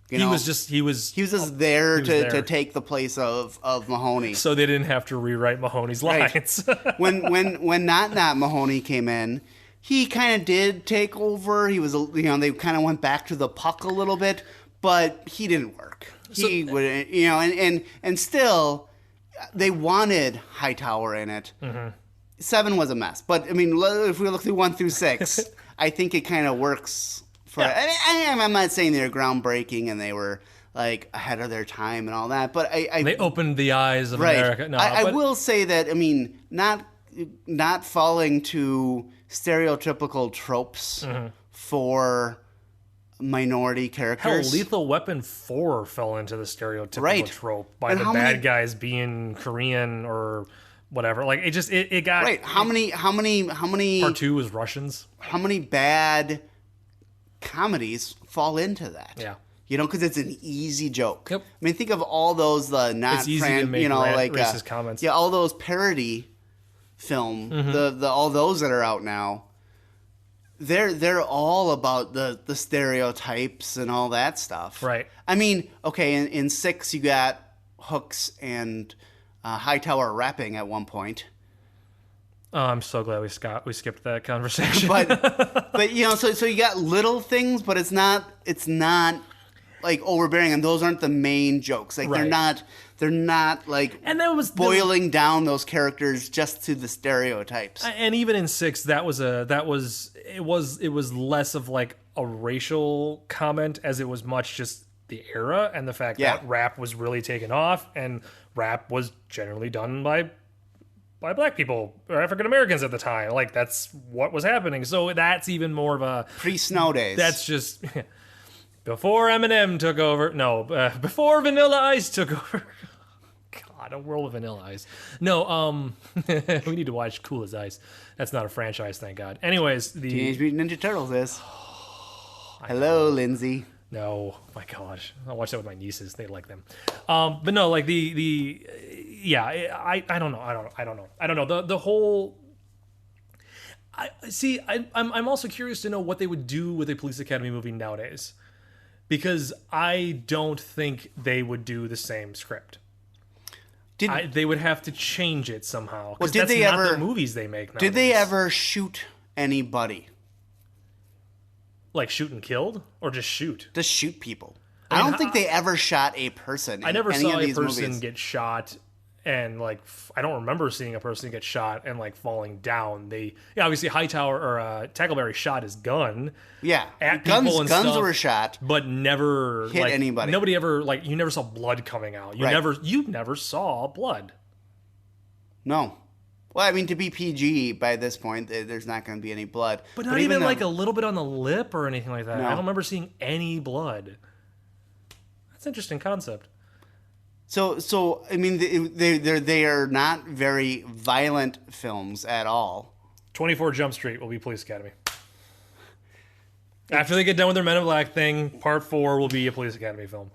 You He know? was just there was to there. take the place of Mahoney. so they didn't have to rewrite Mahoney's Right. lines. when not Mahoney came in, he kind of did take over. He was, they kind of went back to the puck a little bit, but he didn't work. He would, and still, they wanted Hightower in it. Mm-hmm. 7 was a mess, but I mean, if we look through 1 through 6, I think it kind of works. Yeah. I mean, I'm not saying they were groundbreaking and they were like ahead of their time and all that, but They opened the eyes of America. No, I but will say that, I mean, not falling to stereotypical tropes for minority hell, characters. Lethal Weapon 4 fell into the stereotypical Right. trope by And the how bad many- guys being Korean or whatever. Like, it got... Right. How many Part 2 was Russians. how many bad comedies fall into that? Yeah. Because it's an easy joke. Yep. I mean, think of all those not It's easy to make racist comments. Yeah, all those parody film, Mm-hmm. the all those that are out now. They're all about the stereotypes and all that stuff. Right. I mean, okay, in 6 you got Hooks and Hightower rapping at one point. Oh, I'm so glad we skipped that conversation. But so you got little things, but it's not like overbearing, and those aren't the main jokes. Like Right. they're not like and that was boiling down those characters just to the stereotypes. And even in 6, it was less of like a racial comment as it was much just the era and the fact Yeah. that rap was really taken off, and rap was generally done by black people or African Americans at the time. Like, that's what was happening. So that's even more of a Pre-Snow days. that's just before Eminem took over. No, before Vanilla Ice took over. God, a world of Vanilla Ice. No, we need to watch Cool as Ice. That's not a franchise, thank God. Anyways, Teenage Mutant Ninja Turtles is. Hello, Lindsay. No, my gosh, I watch that with my nieces. They like them. But no, like yeah, I don't know. The whole. I'm also curious to know what they would do with a Police Academy movie nowadays, because I don't think they would do the same script. They would have to change it somehow. Because Well, that's not the movies they make nowadays. Did they ever shoot anybody? Like shoot and killed, or just shoot? Just shoot people. I don't think they ever shot a person. I never in any saw of a these person movies. get shot, and like I don't remember seeing a person get shot and like falling down. Obviously Hightower or Tackleberry shot his gun. Yeah, at people and guns stuff, were shot. but never Hit like, anybody. Nobody ever you never saw blood coming out. You Right. never saw blood. No, Well, I mean, to be PG by this point, there's not going to be any blood. But not even like a little bit on the lip or anything like that. No. I don't remember seeing any blood. That's an interesting concept. So I mean, they are not very violent films at all. 24 Jump Street will be Police Academy. After they get done with their Men in Black thing, Part 4 will be a Police Academy film.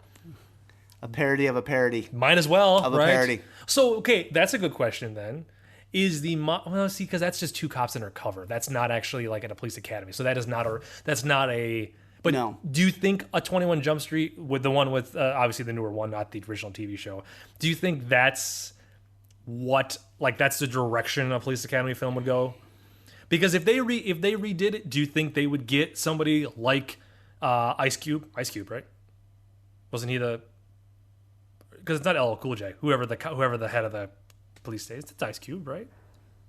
A parody of a parody. Might as well, Of a right? parody. So, okay, that's a good question then. Is the well, see, because that's just two cops undercover. That's not actually like at a police academy. So that is not a. But No. do you think a 21 Jump Street with the one with obviously the newer one, not the original TV show? Do you think that's that's the direction a police academy film would go? Because if they redid it, do you think they would get somebody like Ice Cube? Ice Cube, right? Wasn't he the? Because it's not LL Cool J. Whoever the head of the police state, it's Ice Cube, right?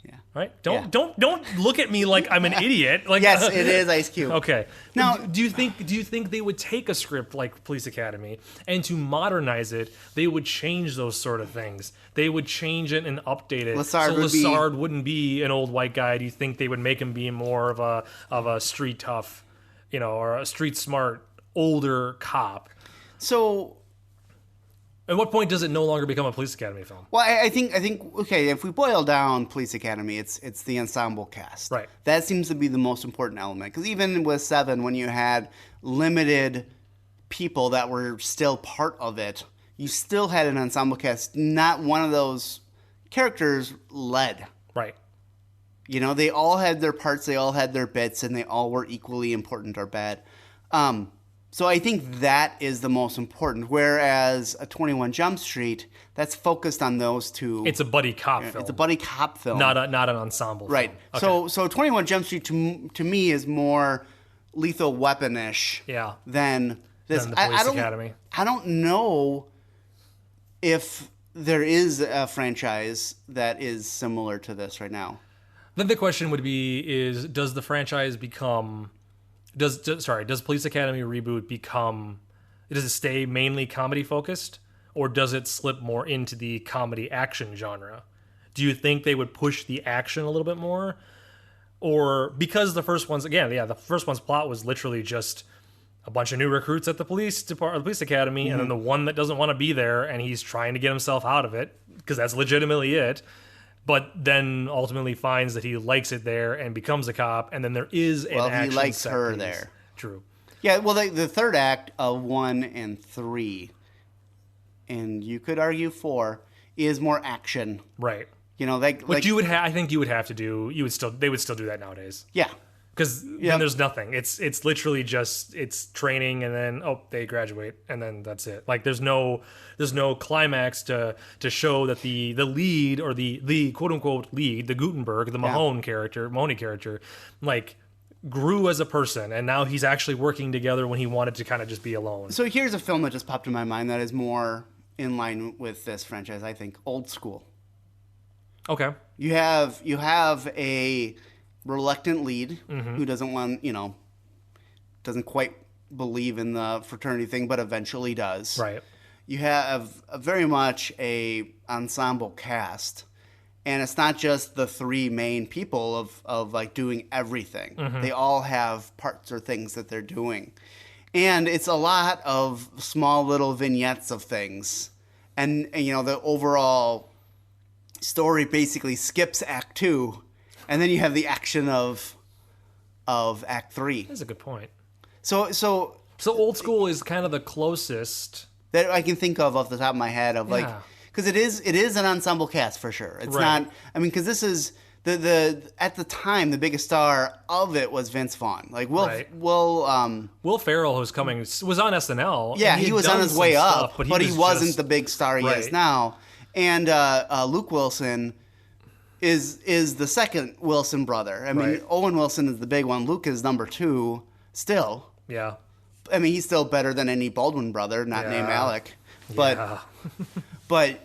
Yeah. Right? Don't look at me like I'm an idiot. Like Yes, it is Ice Cube. Okay. Now- Do you think they would take a script like Police Academy and to modernize it, they would change those sort of things? They would change it and update it. Lassard wouldn't be an old white guy. Do you think they would make him be more of a street tough, or a street smart older cop? So, At what point does it no longer become a Police Academy film? well, I think okay, if we boil down Police Academy, it's the ensemble cast. Right. That seems to be the most important element, because even with 7, when you had limited people that were still part of it, you still had an ensemble cast. Not one of those characters led. Right. They all had their parts, they all had their bits, and they all were equally important or bad. So I think that is the most important. Whereas a 21 Jump Street, that's focused on those two. It's a buddy cop film. It's a buddy cop film, not an ensemble right? film. Okay. So 21 Jump Street to me is more Lethal Weapon-ish. Yeah. Than this. Than the Police Academy. I don't know if there is a franchise that is similar to this right now. Then the question would be: does the franchise become? Does Police Academy reboot become? Does it stay mainly comedy focused, or does it slip more into the comedy action genre? Do you think they would push the action a little bit more, or because the first one's the first one's plot was literally just a bunch of new recruits at the police academy, and then the one that doesn't want to be there, and he's trying to get himself out of it because that's legitimately it. But then ultimately finds that he likes it there and becomes a cop, and then there is an action he likes set her piece. there. True. Yeah, well, the third act of 1 and 3, and you could argue 4, is more action. Right. Which you would I think you would have to do. They would still do that nowadays. Yeah. Because then there's nothing. It's literally just it's training, and then they graduate, and then that's it. Like there's no climax to show that the lead or the quote unquote lead, the Gutenberg, the Mahoney character, like grew as a person, and now he's actually working together when he wanted to kind of just be alone. So here's a film that just popped in my mind that is more in line with this franchise. I think Old School. Okay. You have a reluctant lead who doesn't want, doesn't quite believe in the fraternity thing, but eventually does. Right. You have very much a ensemble cast, and it's not just the 3 main people of like doing everything. They all have parts or things that they're doing, and it's a lot of small little vignettes of things, and the overall story basically skips Act 2. And then you have the action of Act 3. That's a good point. So Old School is kind of the closest that I can think of off the top of my head of like, because it is an ensemble cast for sure. It's not. I mean, because this is the at the time the biggest star of it was Vince Vaughn. Like Will Ferrell was on SNL. Yeah, he was on his way up, but he wasn't the big star he is now. And Luke Wilson is the second Wilson brother. I mean, Owen Wilson is the big one. Luke is number 2 still. Yeah. I mean, he's still better than any Baldwin brother, not named Alec. But but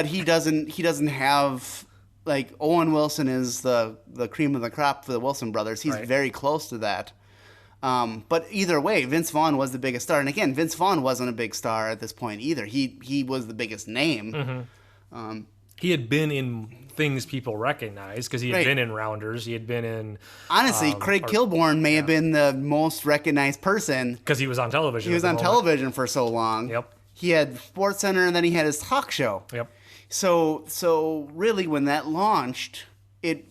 he doesn't have, like, Owen Wilson is the cream of the crop for the Wilson brothers. He's very close to that. But either way, Vince Vaughn was the biggest star. And again, Vince Vaughn wasn't a big star at this point either. He was the biggest name. he had been in things people recognize because he had Right. been in Rounders. He had been in Honestly, Craig Kilborn may have been the most recognized person. because he was on television. He was at the on moment. television for so long. Yep. He had SportsCenter, and then he had his talk show. Yep. So really, when that launched, it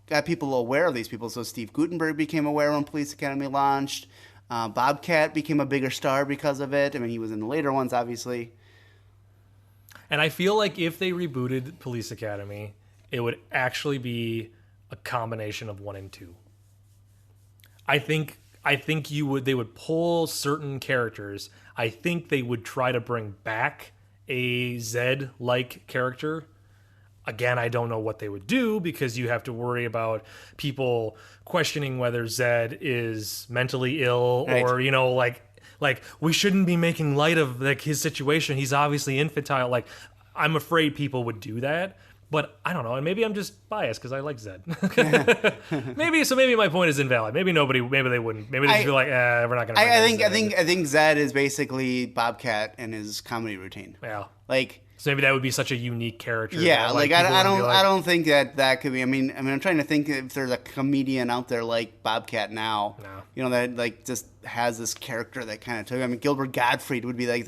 got people aware of these people. So Steve Guttenberg became aware when Police Academy launched. Bobcat became a bigger star because of it. I mean, he was in the later ones, obviously. And I feel like if they rebooted Police Academy, it would actually be a combination of 1 and 2. I think they would pull certain characters. I think they would try to bring back a Zed-like character. Again, I don't know what they would do because you have to worry about people questioning whether Zed is mentally ill Right. or, like we shouldn't be making light of like his situation. He's obviously infantile. Like I'm afraid people would do that, but I don't know. And maybe I'm just biased because I like Zed. maybe my point is invalid. Maybe they wouldn't. Maybe they just feel like, we're not going to. I think Zed is basically Bobcat in his comedy routine. Yeah. Like, So maybe that would be such a unique character. yeah, that, like people I would be don't like, I don't think that could be. I mean, I'm trying to think if there's a comedian out there like Bobcat now. No. You know, that like just has this character that kind of took. I mean, Gilbert Gottfried would be like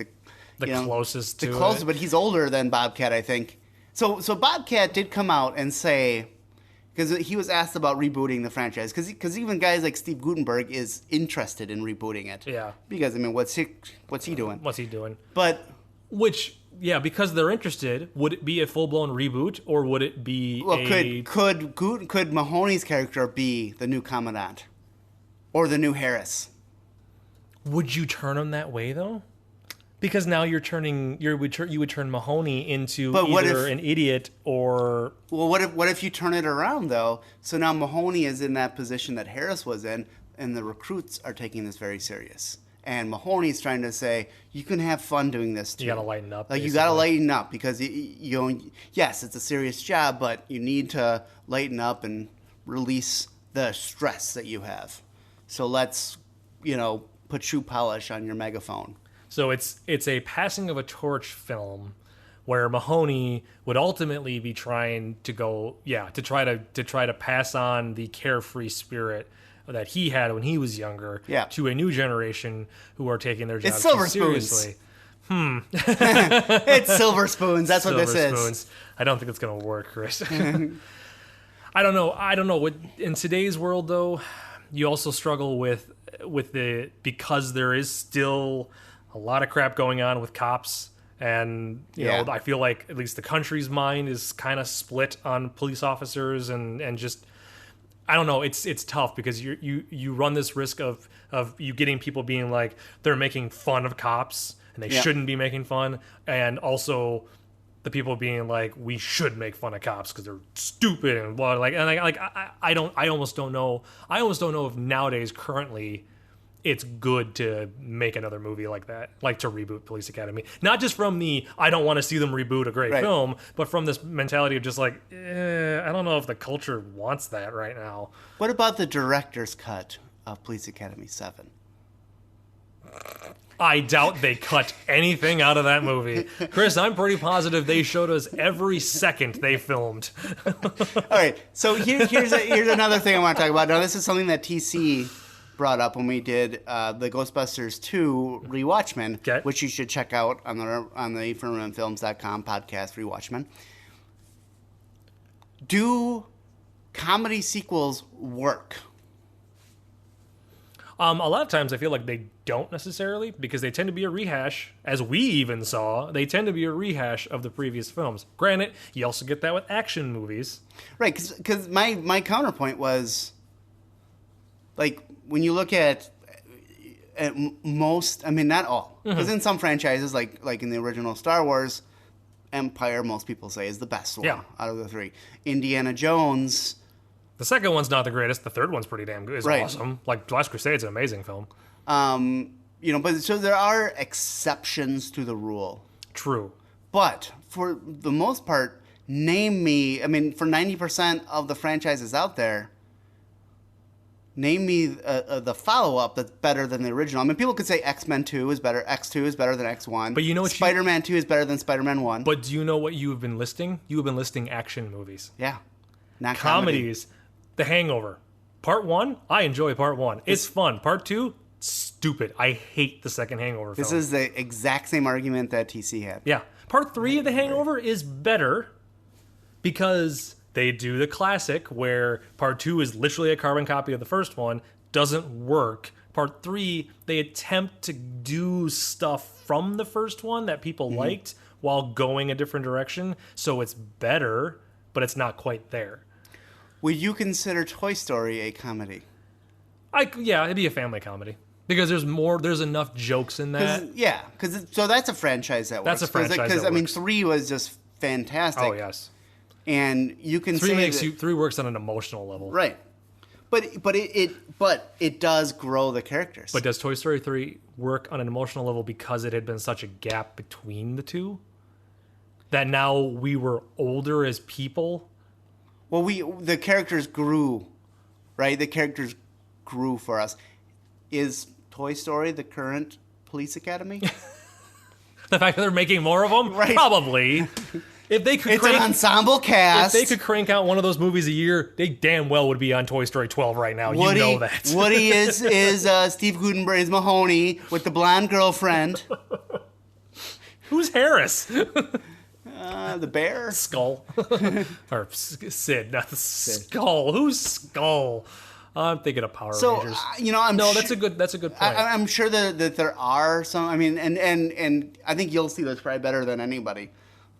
the closest to closest, it. but he's older than Bobcat, I think. So Bobcat did come out and say, because he was asked about rebooting the franchise, because even guys like Steve Guttenberg is interested in rebooting it. Yeah. Because I mean, what's he doing? What's he doing? But Because they're interested, would it be a full blown reboot or would it be well, could Mahoney's character be the new Commandant or the new Harris? Would you turn him that way though? Because now you would turn Mahoney into But what either if- an idiot or Well, what if you turn it around though? So now Mahoney is in that position that Harris was in, and the recruits are taking this very serious. And Mahoney's trying to say, you can have fun doing this too. you gotta lighten up. Like you got to basically. lighten up because yes, it's a serious job, but you need to lighten up and release the stress that you have. So let's, put shoe polish on your megaphone. So it's a passing of a torch film where Mahoney would ultimately be trying to try to pass on the carefree spirit that he had when he was younger to a new generation who are taking their jobs It's Silver seriously. Spoons. It's Silver Spoons. That's what this Silver is. Spoons. I don't think it's going to work, Chris. I don't know. In today's world, though, you also struggle with because there is still a lot of crap going on with cops. And, I feel like at least the country's mind is kind of split on police officers and just... I don't know. It's tough because you run this risk of you getting people being like they're making fun of cops and they shouldn't be making fun, and also the people being like we should make fun of cops because they're stupid and blah. I almost don't know. I almost don't know if nowadays currently it's good to make another movie like that, like to reboot Police Academy. Not just from the I don't want to see them reboot a great film, but from this mentality of just like, I don't know if the culture wants that right now. What about the director's cut of Police Academy 7? I doubt they cut anything out of that movie. Chris, I'm pretty positive they showed us every second they filmed. All right, so here's another thing I want to talk about. Now, this is something that TC brought up when we did the Ghostbusters 2 Rewatchmen, which you should check out on the FirmamenFilms.com podcast, Rewatchmen. Do comedy sequels work? A lot of times I feel like they don't necessarily because they tend to be a rehash, as we even saw. They tend to be a rehash of the previous films. Granted, you also get that with action movies. Right, because my counterpoint was, like, when you look at most, I mean, not all, because in some franchises, like in the original Star Wars, Empire, most people say, is the best one out of the three. Indiana Jones... The second one's not the greatest. The third one's pretty damn good. It's Right. awesome. Like, Last Crusade's an amazing film. But so there are exceptions to the rule. True. But for the most part, name me, I mean, for 90% of the franchises out there, name me the follow-up that's better than the original. I mean, people could say X-Men 2 is better, X2 is better than X1. But you know what Spider-Man 2 is better than Spider-Man 1. But do you know what you have been listing? You have been listing action movies. Yeah. Not Comedies. The Hangover. Part 1, I enjoy Part 1. It's fun. Part 2, stupid. I hate the second Hangover film. This is the exact same argument that TC had. Yeah. Part 3 of The Hangover is better because they do the classic where Part 2 is literally a carbon copy of the first one, doesn't work. Part 3, they attempt to do stuff from the first one that people liked while going a different direction, so it's better, but it's not quite there. Would you consider Toy Story a comedy? Yeah, it'd be a family comedy. Because there's enough jokes in that. So that's a franchise that works. That's a franchise Because, that I mean, works. 3 was just fantastic. Oh, yes. And you can Three say makes that, you 3 works on an emotional level. right. But it does grow the characters. But does Toy Story 3 work on an emotional level because it had been such a gap between the two? That now we were older as people? Well, the characters grew, right? The characters grew for us. Is Toy Story the current Police Academy? The fact that they're making more of them? Right. Probably. If they could It's an ensemble if cast. they could crank out one of those movies a year, they damn well would be on Toy Story 12 right now. Woody, You know that. Woody is Steve Gutenberg is Mahoney with the blonde girlfriend. Who's Harris? The bear. Skull. Or Sid, not the Skull. Who's Skull? I'm thinking of Power So Rangers. That's a good point. I'm sure that there are some. I mean, and I think you'll see this probably better than anybody,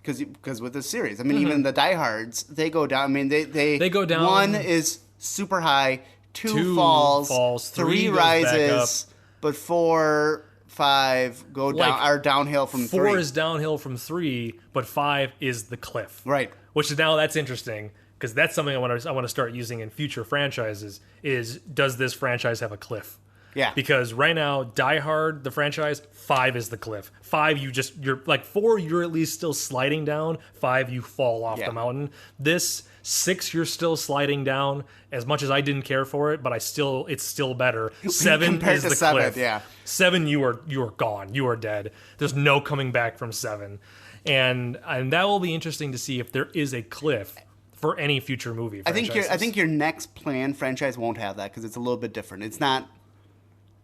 because with this series, I mean, even the diehards, they go down. I mean, they go down. 1 is super high, 2 2 falls, 3 3 goes back rises, but 4, 5 go down are downhill from 4 3. is downhill from 3, but 5 is the cliff. Right. Which is now that's interesting because that's something I want to start using in future franchises. Is does this franchise have a cliff? Yeah. Because right now, Die Hard, the franchise, 5 is the cliff. 5, you're like 4, you're at least still sliding down. 5, you fall off the mountain. This 6, you're still sliding down. As much as I didn't care for it, but it's still better. 7 Compared is to the 7, cliff. yeah. 7, you are gone. You are dead. There's no coming back from 7, and that will be interesting to see if there is a cliff for any future movie. I think your next planned franchise won't have that because it's a little bit different. It's not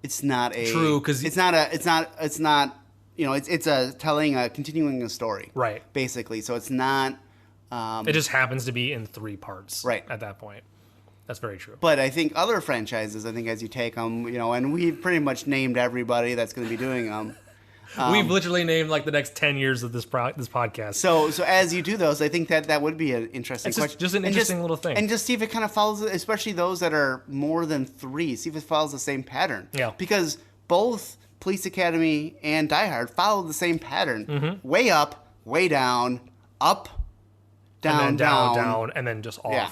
a True, 'cause it's not it's a continuing a story, Right. Basically, so it's not. It just happens to be in 3 parts. Right. At that point, that's very true. But I think other franchises, as you take them, and we've pretty much named everybody that's going to be doing them. We've literally named like the next 10 years of this podcast. So as you do those, I think that would be an interesting It's question. just an And interesting little thing. And just see if it kind of follows, especially those that are more than 3, see if it follows the same pattern. Yeah. Because both Police Academy and Die Hard follow the same pattern. Mm-hmm. Way up, way down, up, down, and then down, and then just off. Yeah.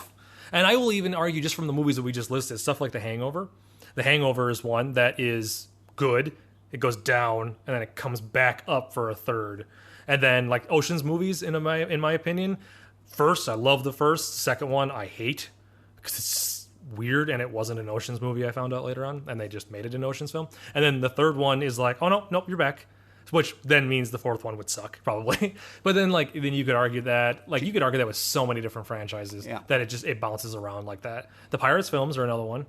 And I will even argue just from the movies that we just listed, stuff like The Hangover. The Hangover is one that is good. It goes down and then it comes back up for a third. And then like Ocean's movies, in my opinion, first I love the first. Second one I hate because it's weird and it wasn't an Ocean's movie. I found out later on, and they just made it an Ocean's film. And then the third one is like, oh nope, you're back. Which then means the fourth one would suck, probably. But then you could argue that with so many different franchises that it bounces around like that. The Pirates films are another one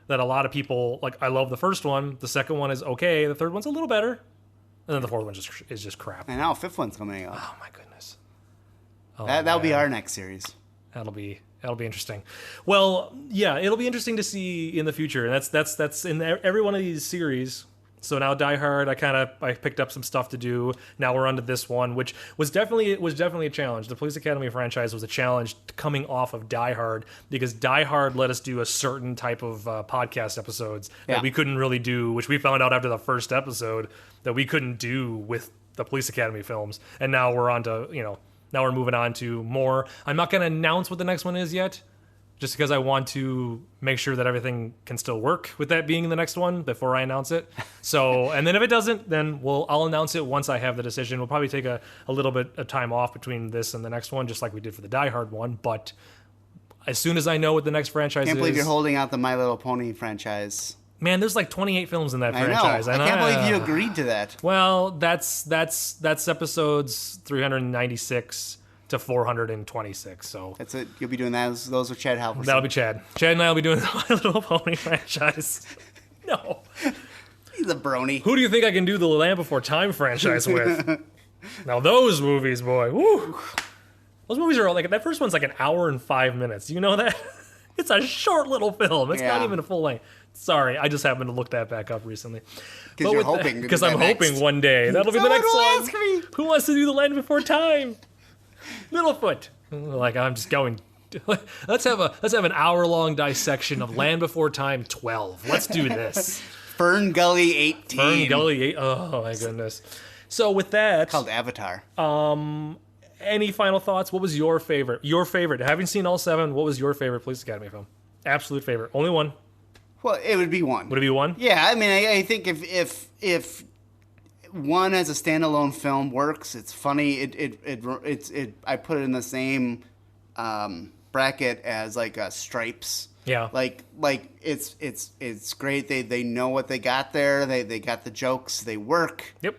that a lot of people like. I love the first one. The second one is okay. The third one's a little better, and then the fourth one is just crap. And now a 5th one's coming up. Oh my goodness. That'll be our next series. That'll be interesting. Well, yeah, it'll be interesting to see in the future. And that's in every one of these series. So now Die Hard, I picked up some stuff to do. Now we're onto this one, which was definitely a challenge. The Police Academy franchise was a challenge coming off of Die Hard because Die Hard let us do a certain type of podcast episodes that we couldn't really do, which we found out after the first episode that we couldn't do with the Police Academy films. And now we're moving on to more. I'm not going to announce what the next one is yet, just because I want to make sure that everything can still work with that being the next one before I announce it. So, and then if it doesn't, then I'll announce it once I have the decision. We'll probably take a little bit of time off between this and the next one, just like we did for the Die Hard one. But As soon as I know what the next franchise Can't is, believe you're holding out the My Little Pony franchise. man, there's like 28 films in that I know. franchise. I can't believe you agreed to that. Well, that's episodes 396 to 426. So That's it. You'll be doing that. Those are Chad Halverson. that'll be Chad. Chad and I will be doing the My Little Pony franchise. No. He's a brony. Who do you think I can do the Land Before Time franchise with? Now those movies, boy, woo! Those movies are like, that first one's like an hour and 5 minutes. You know that? It's a short little film. It's not Yeah. even a full length. Sorry, I just happened to look that back up recently. Because you're hoping. Because I'm hoping one day that'll be the Someone next will one. ask me. Who wants to do the Land Before Time? Littlefoot. Like, I'm just going. Let's have an hour-long dissection of Land Before Time 12. Let's do this. Fern Gully 18. Fern Gully 8. Oh my goodness. So with that, Called Avatar. any final thoughts? What was your favorite? Your favorite. Having seen all 7, what was your favorite Police Academy film? Absolute favorite. Only one. Well, it would be one. Would it be one? Yeah, I mean, I think if one as a standalone film works, it's funny. I put it in the same bracket as like Stripes. Yeah. Like it's great. They know what they got there. They got the jokes. They work. Yep.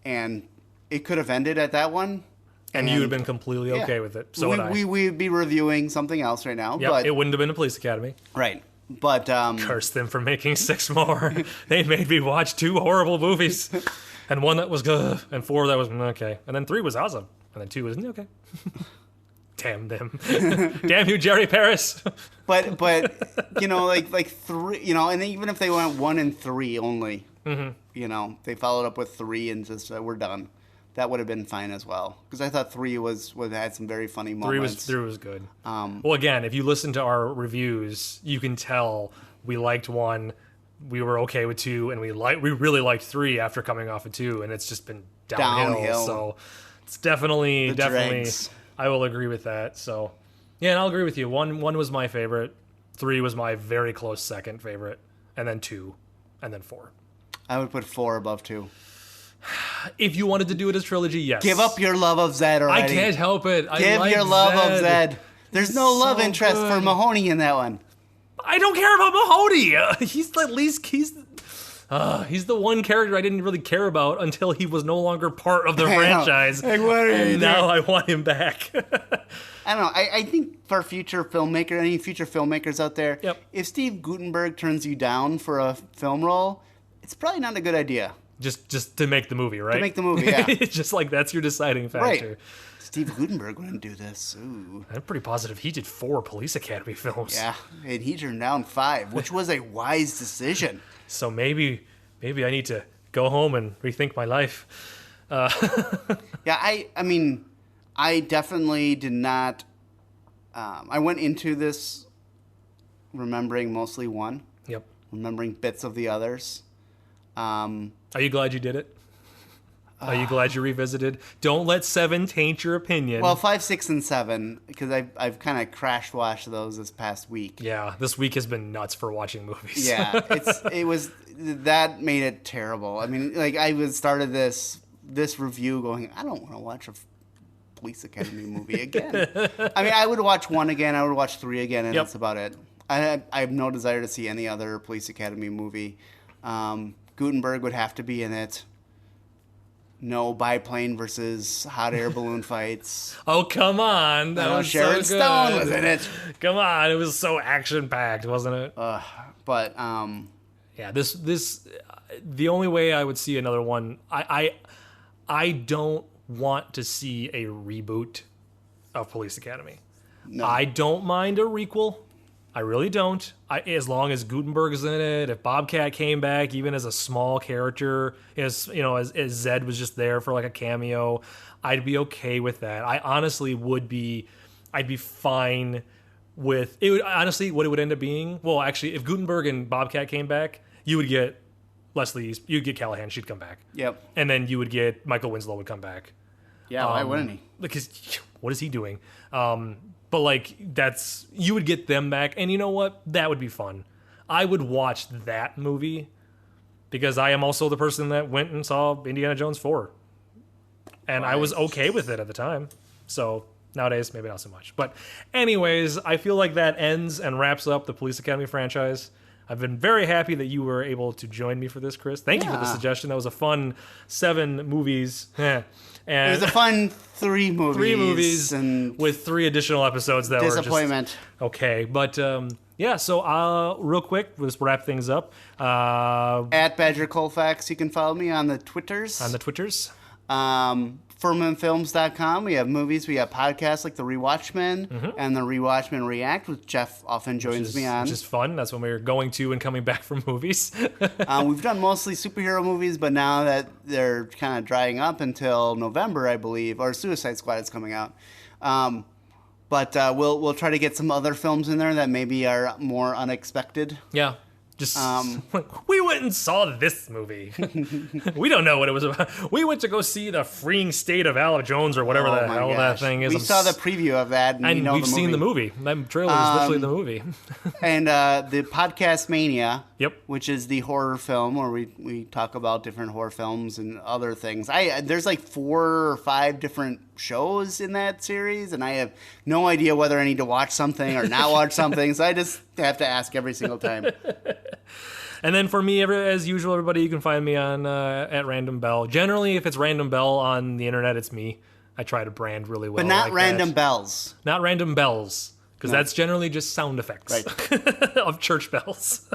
And it could have ended at that one. And you would have been completely okay with it. So would I. We'd be reviewing something else right now. Yep, But it wouldn't have been a Police Academy. right. But Curse them for making 6 more. They made me watch 2 horrible movies. And 1 that was good. And 4 that was okay. And then 3 was awesome. And then 2 was okay. Damn them. Damn you, Jerry Paris. But like 3, and even if they went 1 and 3 only, they followed up with 3 and just we're done. That would have been fine as well, because I thought 3 had some very funny moments. 3 was good. Well, again, if you listen to our reviews, you can tell we liked 1, we were okay with 2, and we really liked 3 after coming off of 2, and it's just been downhill. So it's definitely dregs. I will agree with that. So yeah, and I'll agree with you. 1 was my favorite, 3 was my very close second favorite, and then 2, and then 4. I would put 4 above 2. If you wanted to do it as trilogy, yes. Give up your love of Zed already. I can't help it. Give like your love Zed. of Zed. There's no love so interest good. for Mahoney in that one. I don't care about Mahoney. He's the one character I didn't really care about until he was no longer part of the franchise. Like, what are you And now I want him back. I don't know. I think for future filmmakers, any future filmmakers out there, Yep. if Steve Guttenberg turns you down for a film role, it's probably not a good idea. just to make the movie, right? To make the movie, yeah. It's just like that's your deciding factor. Right. Steve Guttenberg wouldn't do this. Ooh. I'm pretty positive he did 4 Police Academy films. Yeah, and he turned down 5, which was a wise decision. So maybe I need to go home and rethink my life. Yeah, I mean, I definitely did not. I went into this remembering mostly 1, Yep. remembering bits of the others. Are you glad you did it? Are you glad you revisited? Don't let 7 taint your opinion. Well, 5, 6, and 7, because I've kind of crash watched those this past week. yeah, this week has been nuts for watching movies. Yeah, that made it terrible. I mean, like started this review going, I don't want to watch a Police Academy movie again. I mean, I would watch 1 again, I would watch 3 again, and Yep. that's about it. I have no desire to see any other Police Academy movie. Gutenberg would have to be in it. No biplane versus hot air balloon fights. Oh, come on. That was Sharon so good. Stone was in it. Come on. It was so action-packed, wasn't it? But Yeah, this the only way I would see another one, I don't want to see a reboot of Police Academy. No. I don't mind a requel. I really don't. As long as Gutenberg's in it, if Bobcat came back, even as a small character, as Zed was just there for like a cameo, I'd be okay with that. I honestly would be. I'd be fine with it. Would honestly, what it would end up being. Well, actually, if Gutenberg and Bobcat came back, you would get Leslie. You'd get Callahan. She'd come back. Yep. And then you would get Michael Winslow would come back. Yeah, why wouldn't he? Because what is he doing? But like you would get them back, and you know what? That would be fun. I would watch that movie because I am also the person that went and saw Indiana Jones 4, and I was okay with it at the time. So Nowadays, maybe not so much. But anyways, I feel like that ends and wraps up the Police Academy franchise. I've been very happy that you were able to join me for this, Chris. Thank you for the suggestion. That was a fun 7 movies. And it was a fun 3 movies. 3 movies and with 3 additional episodes that were disappointment. Okay, but yeah, so real quick, let's wrap things up. At Badger Colfax, you can follow me on the Twitters. FurmanFilms.com. We have movies. We have podcasts like The Rewatchmen and The Rewatchmen React, which Jeff often joins me on. Which is fun. That's when we're going to and coming back from movies. We've done mostly superhero movies, but now that they're kind of drying up until November, I believe, or Suicide Squad is coming out. But we'll try to get some other films in there that maybe are more unexpected. Yeah. Just we went and saw this movie. We don't know what it was about. We went to go see The Freeing State of Alec Jones or whatever the hell that thing is. We saw the preview of that, and we know we've seen the movie. That trailer is literally the movie. And the Podcast Mania, yep, which is the horror film where we talk about different horror films and other things. There's like 4 or 5 different shows in that series, and I have no idea whether I need to watch something or not watch something, so I just have to ask every single time. And then for me, as usual, everybody, you can find me on at Random Bell. Generally, if it's Random Bell on the internet, it's me. I try to brand really well. But not like Random Bells. Not Random Bells, because that's generally just sound effects of church bells.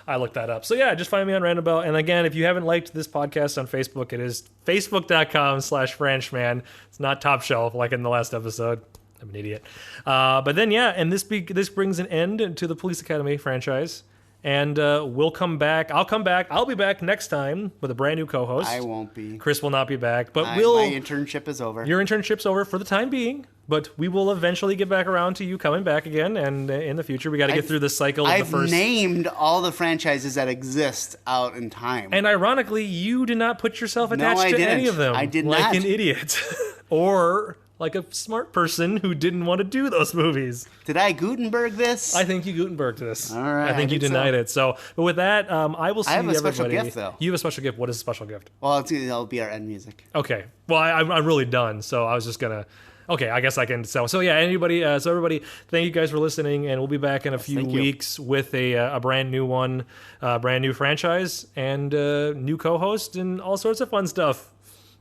I looked that up. So yeah, just find me on Random Bell. And again, if you haven't liked this podcast on Facebook, it is facebook.com/Franchman. It's not Top Shelf like in the last episode. I'm an idiot. But then, yeah, and this brings an end to the Police Academy franchise. And we'll come back. I'll come back. I'll be back next time with a brand new co-host. I won't be. Chris will not be back. But my internship is over. Your internship's over for the time being. But we will eventually get back around to you coming back again. And in the future, we got to get through this cycle of the first. I've named all the franchises that exist out in time. And ironically, you did not put yourself attached to any of them. I did not. Like an idiot. Or like a smart person who didn't want to do those movies. Did I Gutenberg this? I think you Gutenberged this. All right. I think you denied it. So, but with that, I will see everybody. I have a special gift, though. You have a special gift. What is a special gift? Well, it'll be our end music. Okay. Well, I'm really done. So I was just gonna. Okay, I guess I can. So yeah, anybody. So everybody, thank you guys for listening, and we'll be back in a few weeks with a brand new one, brand new franchise, and new co-host, and all sorts of fun stuff.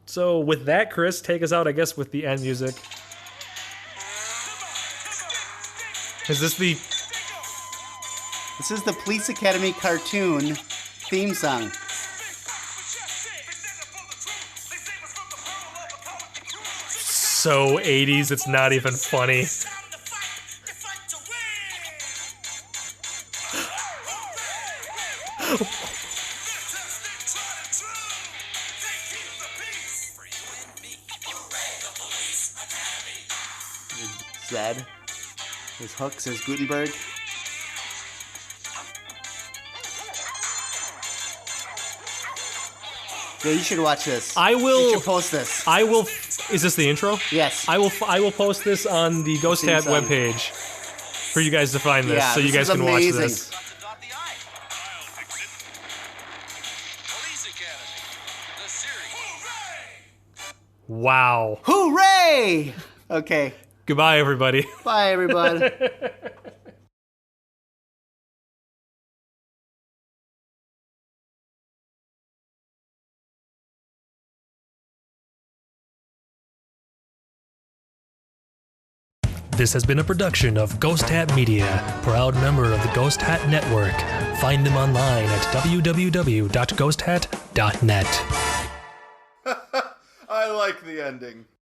So with that, Chris, take us out, I guess, with the end music. Is this the... This is the Police Academy cartoon theme song. So 80s, it's not even funny. Zed. His hooks, his Gutenberg. Yeah, you should watch this. I will. You should post this. I will. Is this the intro? Yes. I will post this on the Ghost Hat webpage for you guys to find this, so you guys can watch this. Wow. Hooray! Okay. Goodbye, everybody. Bye, everybody. This has been a production of Ghost Hat Media, proud member of the Ghost Hat Network. Find them online at www.ghosthat.net. I like the ending.